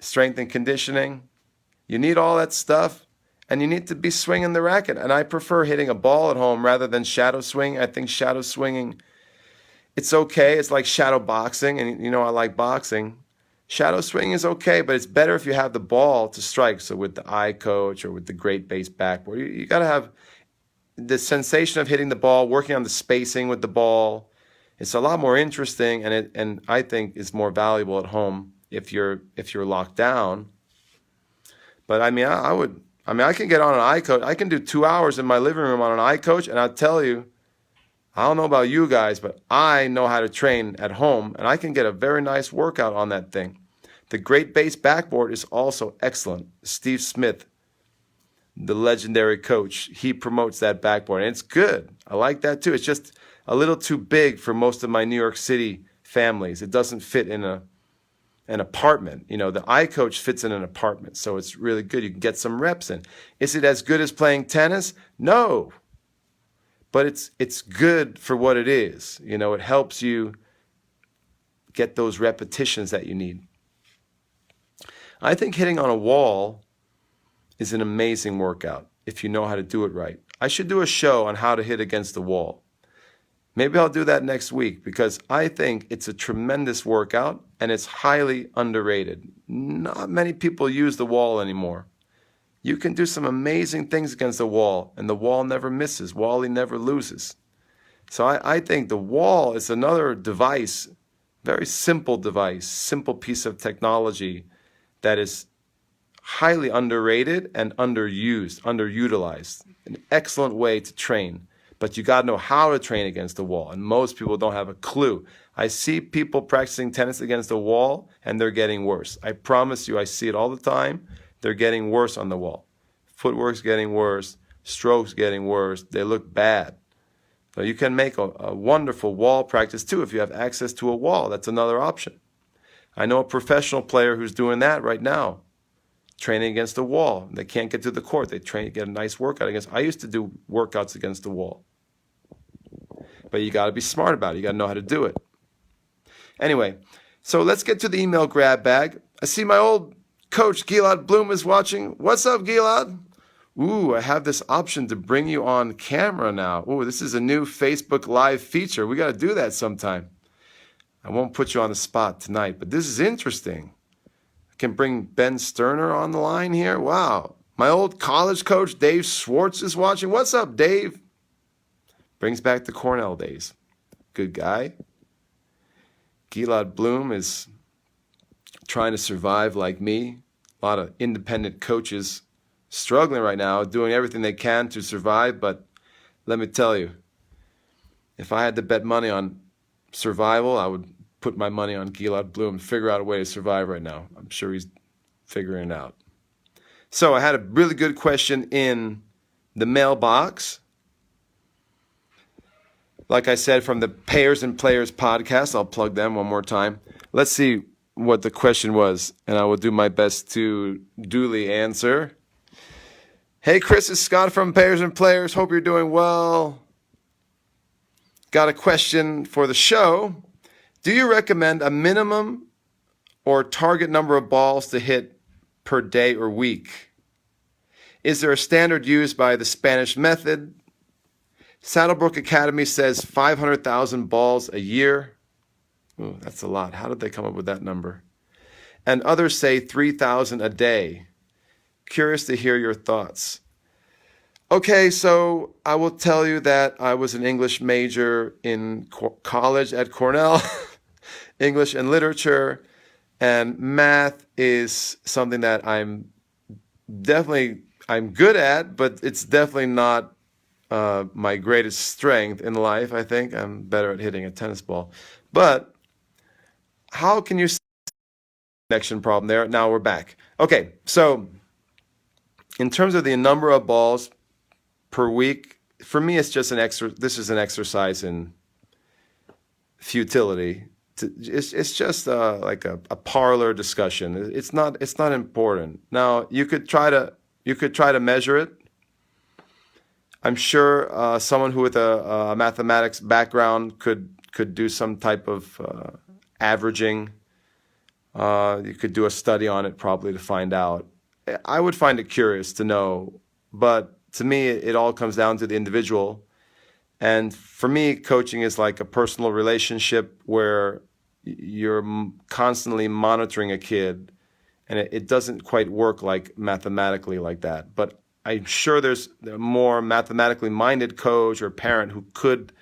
strength and conditioning, you need all that stuff, and you need to be swinging the racket. And I prefer hitting a ball at home rather than shadow swing. I think shadow swinging, it's okay. It's like shadow boxing, and I like boxing. Shadow swing is okay, but it's better if you have the ball to strike. So with the iCoach or with the Great Base Backboard, you got to have the sensation of hitting the ball, working on the spacing with the ball. It's a lot more interesting, and I think it's more valuable at home if you're locked down. But I can get on an iCoach. I can do 2 hours in my living room on an iCoach, and I'll tell you, I don't know about you guys, but I know how to train at home, and I can get a very nice workout on that thing. The Great Base Backboard is also excellent. Steve Smith, the legendary coach, he promotes that backboard, and it's good. I like that too. It's just a little too big for most of my New York City families. It doesn't fit in an apartment. The iCoach fits in an apartment, so it's really good. You can get some reps in. Is it as good as playing tennis? No. But it's good for what it is. It helps you get those repetitions that you need. I think hitting on a wall is an amazing workout if you know how to do it right. I should do a show on how to hit against the wall. Maybe I'll do that next week, because I think it's a tremendous workout and it's highly underrated. Not many people use the wall anymore. You can do some amazing things against the wall, and the wall never misses. Wally never loses. So I think the wall is another device, very simple device, simple piece of technology that is highly underrated and underutilized. An excellent way to train. But you got to know how to train against the wall. And most people don't have a clue. I see people practicing tennis against the wall, and they're getting worse. I promise you, I see it all the time. They're getting worse on the wall. Footwork's getting worse. Strokes getting worse. They look bad. So you can make a wonderful wall practice too if you have access to a wall. That's another option. I know a professional player who's doing that right now, training against the wall. They can't get to the court. They get a nice workout against. I used to do workouts against the wall. But you got to be smart about it. You got to know how to do it. Anyway, so let's get to the email grab bag. I see my old coach, Gilad Bloom, is watching. What's up, Gilad? Ooh, I have this option to bring you on camera now. Ooh, this is a new Facebook Live feature. We got to do that sometime. I won't put you on the spot tonight, but this is interesting. I can bring Ben Sterner on the line here. Wow. My old college coach, Dave Schwartz, is watching. What's up, Dave? Brings back the Cornell days. Good guy. Gilad Bloom is trying to survive like me. A lot of independent coaches struggling right now, doing everything they can to survive. But let me tell you, if I had to bet money on survival, I would put my money on Gilad Bloom, figure out a way to survive right now. I'm sure he's figuring it out. So I had a really good question in the mailbox. Like I said, from the Payers and Players podcast, I'll plug them one more time. Let's see what the question was, and I will do my best to duly answer. Hey, Chris, it's Scott from Payers and Players. Hope you're doing well. Got a question for the show. Do you recommend a minimum or target number of balls to hit per day or week? Is there a standard used by the Spanish method? Saddlebrook Academy says 500,000 balls a year. Ooh, that's a lot. How did they come up with that number? And others say 3,000 a day. Curious to hear your thoughts. Okay, so I will tell you that I was an English major in college at Cornell, English and literature, and math is something that I'm good at, but it's definitely not my greatest strength in life. I think I'm better at hitting a tennis ball. But how can you see the connection problem there? Now we're back. Okay, so in terms of the number of balls per week, for me, it's just this is an exercise in futility. It's just like a parlor discussion. It's not important. Now you could try to measure it. I'm sure someone who with a mathematics background could do some type of averaging. You could do a study on it probably to find out. I would find it curious to know, but to me, it all comes down to the individual. And for me, coaching is like a personal relationship where you're constantly monitoring a kid, and it doesn't quite work like mathematically like that. But I'm sure there's a more mathematically minded coach or parent who could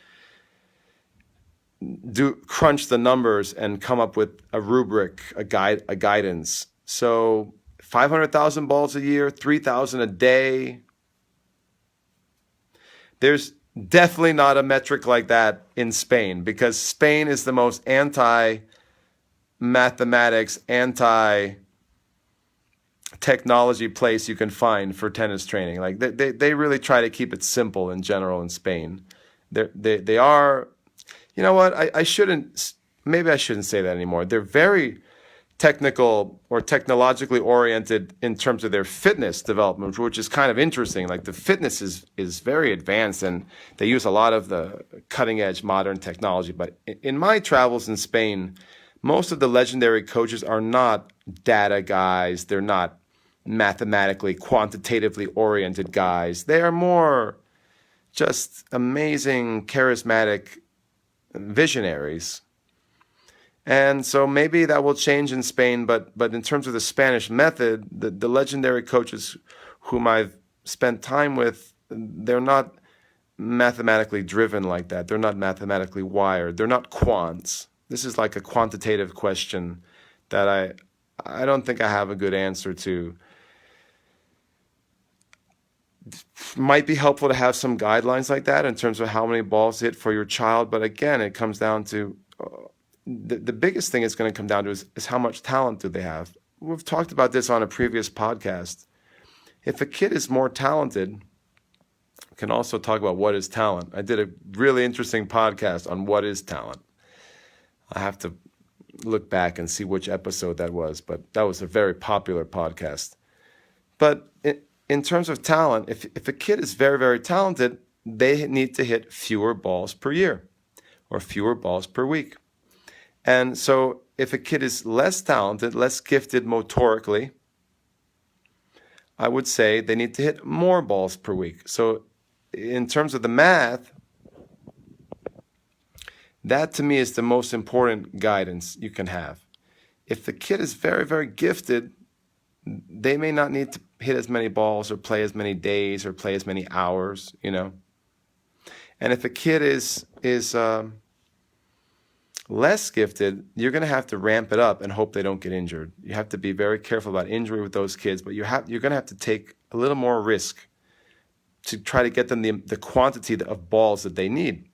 crunch the numbers and come up with a rubric, a guidance. So 500,000 balls a year, 3,000 a day. There's definitely not a metric like that in Spain, because Spain is the most anti-mathematics, anti-technology place you can find for tennis training. Like they really try to keep it simple in general in Spain. They are, you know what? Maybe I shouldn't say that anymore. They're very technical or technologically oriented in terms of their fitness development, which is kind of interesting. Like the fitness is very advanced, and they use a lot of the cutting edge modern technology. But in my travels in Spain, most of the legendary coaches are not data guys. They're not mathematically, quantitatively oriented guys. They are more just amazing, charismatic visionaries. And so maybe that will change in Spain, but in terms of the Spanish method, the legendary coaches whom I've spent time with, they're not mathematically driven like that. They're not mathematically wired. They're not quants. This is like a quantitative question that I don't think I have a good answer to. might be helpful to have some guidelines like that in terms of how many balls to hit for your child. But again, it comes down to the biggest thing it's going to come down to is how much talent do they have. We've talked about this on a previous podcast. If a kid is more talented, we can also talk about what is talent. I did a really interesting podcast on what is talent. I have to look back and see which episode that was, but that was a very popular podcast. But in terms of talent, if a kid is very, very talented, they need to hit fewer balls per year or fewer balls per week. And so if a kid is less talented, less gifted motorically, I would say they need to hit more balls per week. So in terms of the math, that to me is the most important guidance you can have. If the kid is very, very gifted, they may not need to hit as many balls or play as many days or play as many hours, And if a kid is less gifted, you're going to have to ramp it up and hope they don't get injured. You have to be very careful about injury with those kids, but you're going to have to take a little more risk to try to get them the quantity of balls that they need.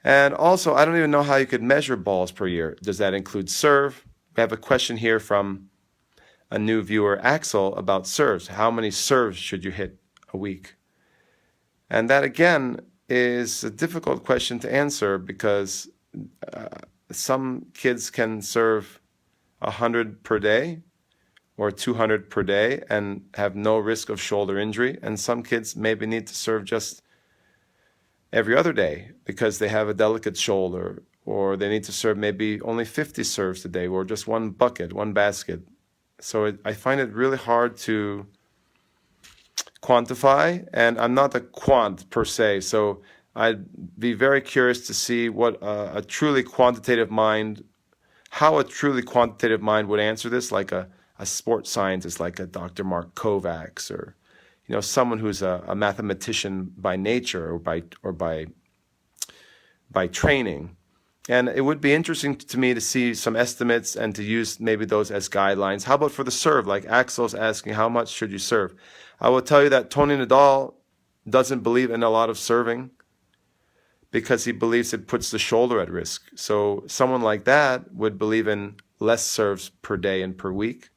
And also, I don't even know how you could measure balls per year. Does that include serve? We have a question here from a new viewer, Axel, about serves. How many serves should you hit a week? And that, again, is a difficult question to answer because some kids can serve 100 per day or 200 per day and have no risk of shoulder injury. And some kids maybe need to serve just every other day because they have a delicate shoulder, or they need to serve maybe only 50 serves a day or just one bucket, one basket. So I find it really hard to quantify, and I'm not a quant per se, so I'd be very curious to see what how a truly quantitative mind would answer this, like a sports scientist, like a Dr. Mark Kovacs, or someone who's a mathematician by nature or by training. And it would be interesting to me to see some estimates and to use maybe those as guidelines. How about for the serve? Like Axel's asking, how much should you serve? I will tell you that Tony Nadal doesn't believe in a lot of serving because he believes it puts the shoulder at risk. So someone like that would believe in less serves per day and per week.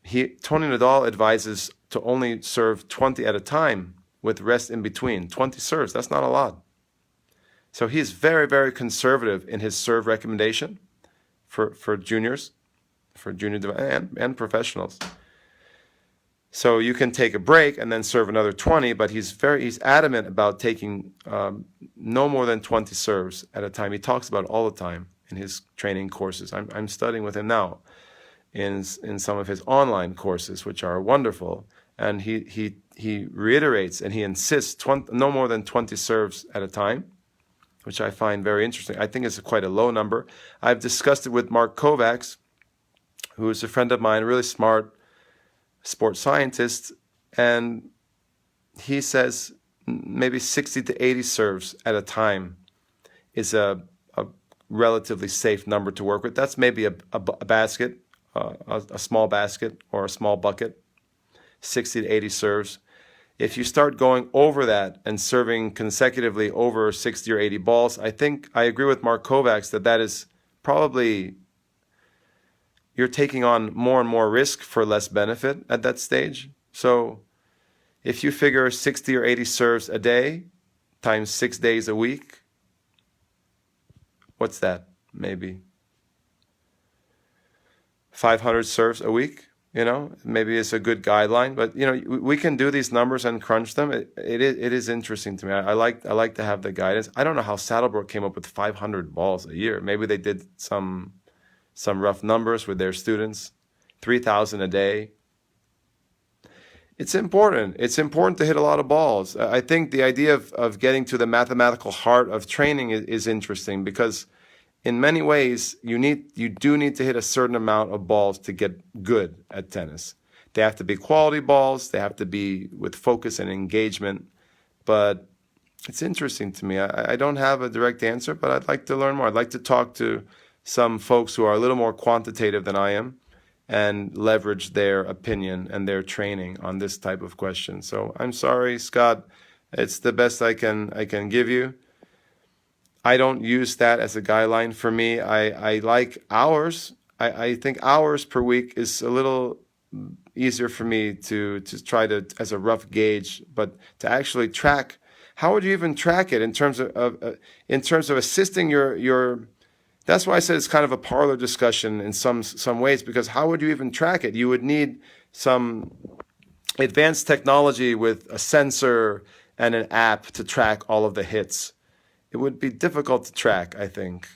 Tony Nadal advises to only serve 20 at a time with rest in between. 20 serves, that's not a lot. So he's very, very conservative in his serve recommendation for juniors, for junior and professionals. So you can take a break and then serve another 20, but he's adamant about taking no more than 20 serves at a time. He talks about it all the time in his training courses. I'm studying with him now in some of his online courses, which are wonderful. And he reiterates and he insists no more than 20 serves at a time, which I find very interesting. I think it's quite a low number. I've discussed it with Mark Kovacs, who is a friend of mine, really smart sports scientist, and he says maybe 60 to 80 serves at a time is a relatively safe number to work with. That's maybe a basket, a small basket or a small bucket, 60 to 80 serves. If you start going over that and serving consecutively over 60 or 80 balls, I think I agree with Mark Kovacs that is probably, you're taking on more and more risk for less benefit at that stage. So if you figure 60 or 80 serves a day times 6 days a week, what's that? Maybe 500 serves a week. Maybe it's a good guideline, but we can do these numbers and crunch them. It is interesting to me. I like to have the guidance. I don't know how Saddlebrook came up with 500 balls a year. Maybe they did some rough numbers with their students, 3,000 a day. It's important. It's important to hit a lot of balls. I think the idea of getting to the mathematical heart of training is interesting because in many ways, you do need to hit a certain amount of balls to get good at tennis. They have to be quality balls. They have to be with focus and engagement. But it's interesting to me. I don't have a direct answer, but I'd like to learn more. I'd like to talk to some folks who are a little more quantitative than I am and leverage their opinion and their training on this type of question. So I'm sorry, Scott. It's the best I can give you. I don't use that as a guideline for me. I like hours. I think hours per week is a little easier for me to try to as a rough gauge, but to actually track, how would you even track it in terms of assisting your that's why I said it's kind of a parlor discussion in some ways, because how would you even track it? You would need some advanced technology with a sensor and an app to track all of the hits. It would be difficult to track, I think.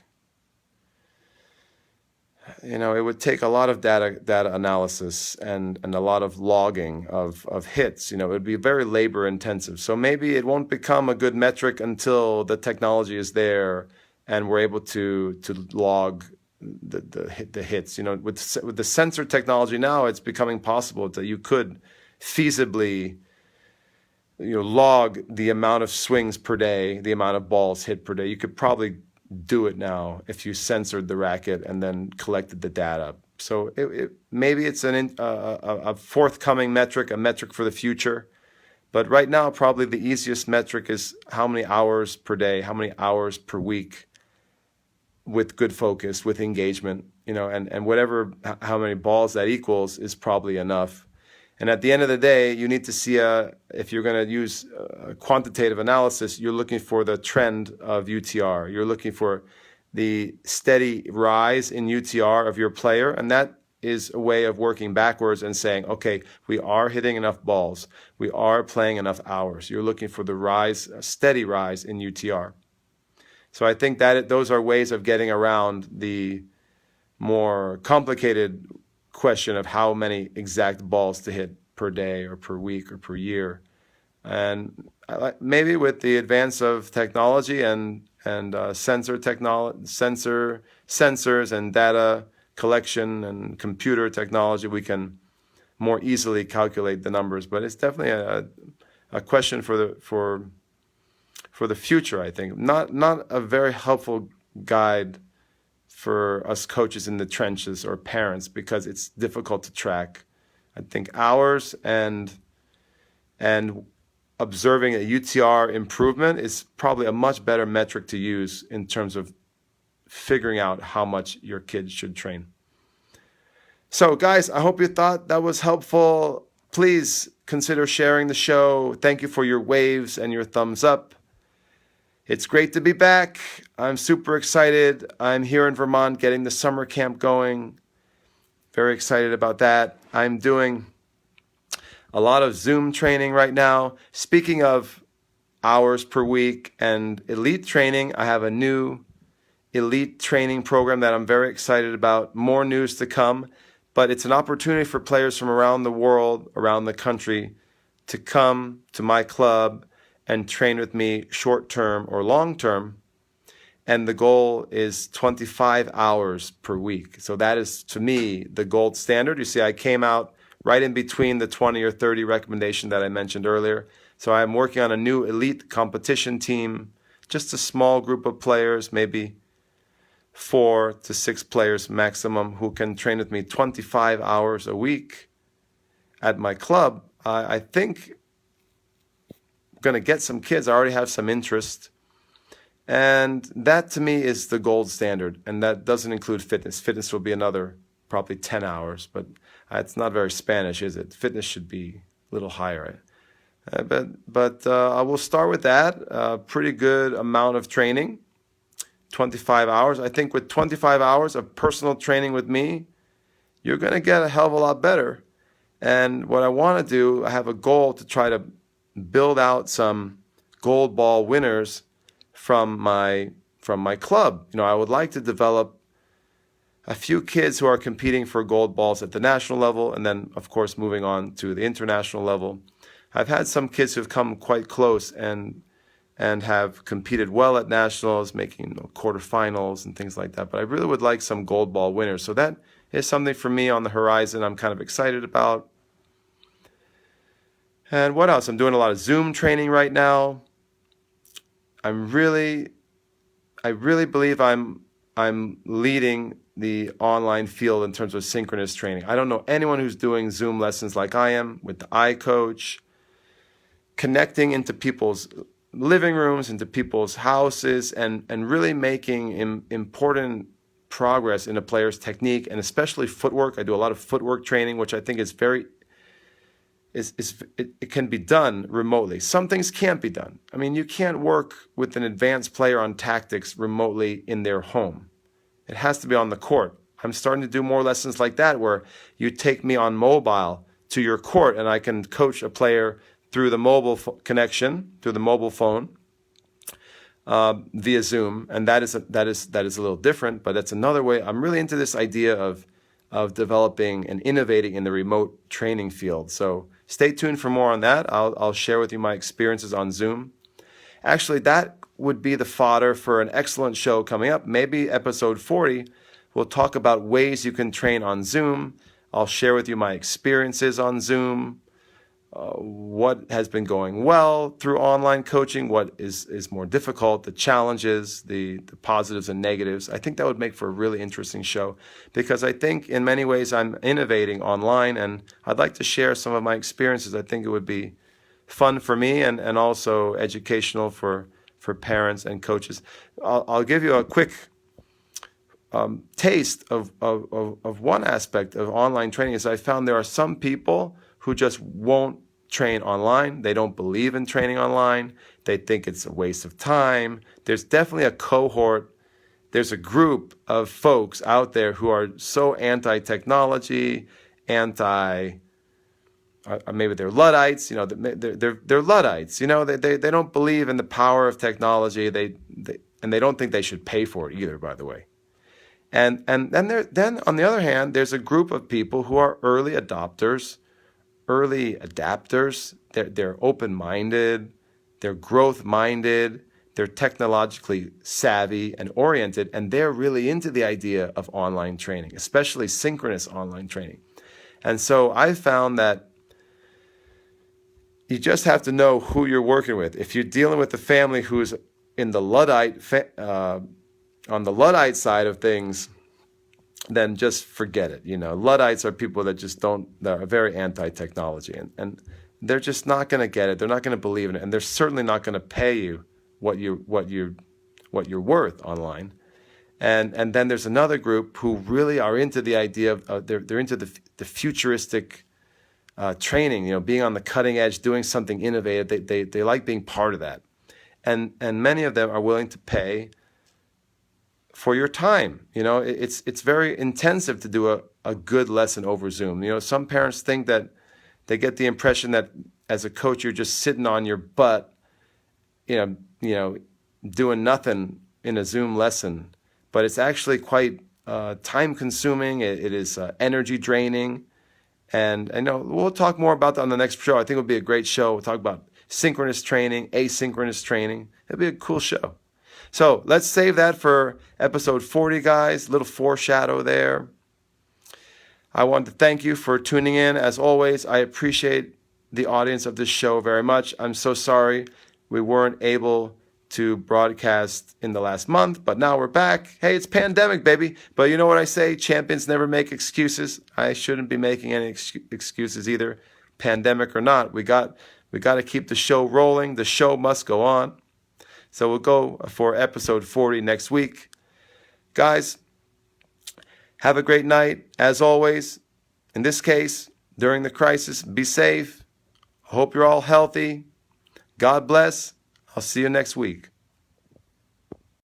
It would take a lot of data analysis and a lot of logging of hits. It would be very labor intensive. So maybe it won't become a good metric until the technology is there and we're able to log the hits. With the sensor technology now, it's becoming possible that you could feasibly log the amount of swings per day, the amount of balls hit per day. You could probably do it now if you censored the racket and then collected the data. So maybe it's a forthcoming metric, a metric for the future. But right now, probably the easiest metric is how many hours per day, how many hours per week with good focus, with engagement, and whatever, how many balls that equals is probably enough. And at the end of the day, you need to see if you're going to use quantitative analysis, you're looking for the trend of UTR. You're looking for the steady rise in UTR of your player. And that is a way of working backwards and saying, okay, we are hitting enough balls. We are playing enough hours. You're looking for the rise, a steady rise in UTR. So I think that those are ways of getting around the more complicated question of how many exact balls to hit per day or per week or per year. And maybe with the advance of technology and sensors and data collection and computer technology, we can more easily calculate the numbers. But it's definitely a question for the future, I think. Not a very helpful guide for us coaches in the trenches or parents, because it's difficult to track. I think hours and observing a UTR improvement is probably a much better metric to use in terms of figuring out how much your kids should train. So guys, I hope you thought that was helpful. Please consider sharing the show. Thank you for your waves and your thumbs up. It's great to be back. I'm super excited. I'm here in Vermont getting the summer camp going. Very excited about that. I'm doing a lot of Zoom training right now. Speaking of hours per week and elite training, I have a new elite training program that I'm very excited about. More news to come, but it's an opportunity for players from around the world, around the country, to come to my club and train with me short-term or long-term. And the goal is 25 hours per week. So that is, to me, the gold standard. You see, I came out right in between the 20 or 30 recommendation that I mentioned earlier. So I'm working on a new elite competition team, just a small group of players, maybe 4 to 6 players maximum, who can train with me 25 hours a week at my club. I think going to get some kids. I already have some interest. And that to me is the gold standard. And that doesn't include fitness. Fitness will be another probably 10 hours, but it's not very Spanish, is it? Fitness should be a little higher. But I will start with that. Pretty good amount of training, 25 hours. I think with 25 hours of personal training with me, you're going to get a hell of a lot better. And what I want to do, I have a goal to try to build out some gold ball winners from my club. I would like to develop a few kids who are competing for gold balls at the national level, and then of course moving on to the international level. I've had some kids who have come quite close and have competed well at nationals, making quarterfinals and things like that. But I really would like some gold ball winners. So that is something for me on the horizon I'm kind of excited about. And what else? I'm doing a lot of Zoom training right now. I really believe I'm leading the online field in terms of synchronous training. I don't know anyone who's doing Zoom lessons like I am with the iCoach, connecting into people's living rooms, into people's houses, and really making important progress in a player's technique, and especially footwork. I do a lot of footwork training, which I think is it can be done remotely. Some things can't be done. I mean, you can't work with an advanced player on tactics remotely in their home. It has to be on the court. I'm starting to do more lessons like that, where you take me on mobile to your court and I can coach a player through the mobile connection, through the mobile phone, via Zoom. And that is a little different, but that's another way. I'm really into this idea of developing and innovating in the remote training field. So stay tuned for more on that. I'll share with you my experiences on Zoom. Actually, that would be the fodder for an excellent show coming up. Maybe episode 40, we'll talk about ways you can train on Zoom. I'll share with you my experiences on Zoom, what has been going well through online coaching, what is more difficult, the challenges, the positives and negatives. I think that would make for a really interesting show, because I think in many ways I'm innovating online, and I'd like to share some of my experiences. I think it would be fun for me and also educational for parents and coaches. I'll give you a quick taste of one aspect of online training. Is I found there are some people who just won't train online. They don't believe in training online. They think it's a waste of time. There's definitely a cohort. There's a group of folks out there who are so anti-technology, maybe they're Luddites. You know, they're Luddites. You know, they don't believe in the power of technology. And they don't think they should pay for it either, by the way. And then on the other hand, there's a group of people who are early adopters, early adapters. They're open-minded, they're growth-minded, they're technologically savvy and oriented, and they're really into the idea of online training, especially synchronous online training. And so I found that you just have to know who you're working with. If you're dealing with a family who's in the Luddite on the Luddite side of things, then just forget it. You know, Luddites are people that that are very anti-technology, and they're just not going to get it. They're not going to believe in it, and they're certainly not going to pay you what you're worth online. And then there's another group who really are into the idea of they're into the futuristic training. You know, being on the cutting edge, doing something innovative. They like being part of that, and many of them are willing to pay for your time. You know, it's very intensive to do a good lesson over Zoom. You know, some parents think that they get the impression that as a coach, you're just sitting on your butt, you know, doing nothing in a Zoom lesson. But it's actually quite time consuming. It is energy draining. And I know we'll talk more about that on the next show. I think it'll be a great show. We'll talk about synchronous training, asynchronous training. It'll be a cool show. So let's save that for episode 40, guys. A little foreshadow there. I want to thank you for tuning in. As always, I appreciate the audience of this show very much. I'm so sorry we weren't able to broadcast in the last month, but now we're back. Hey, it's pandemic, baby. But you know what I say? Champions never make excuses. I shouldn't be making any excuses either, pandemic or not. We got to keep the show rolling. The show must go on. So we'll go for episode 40 next week. Guys, have a great night. As always, in this case, during the crisis, be safe. I hope you're all healthy. God bless. I'll see you next week.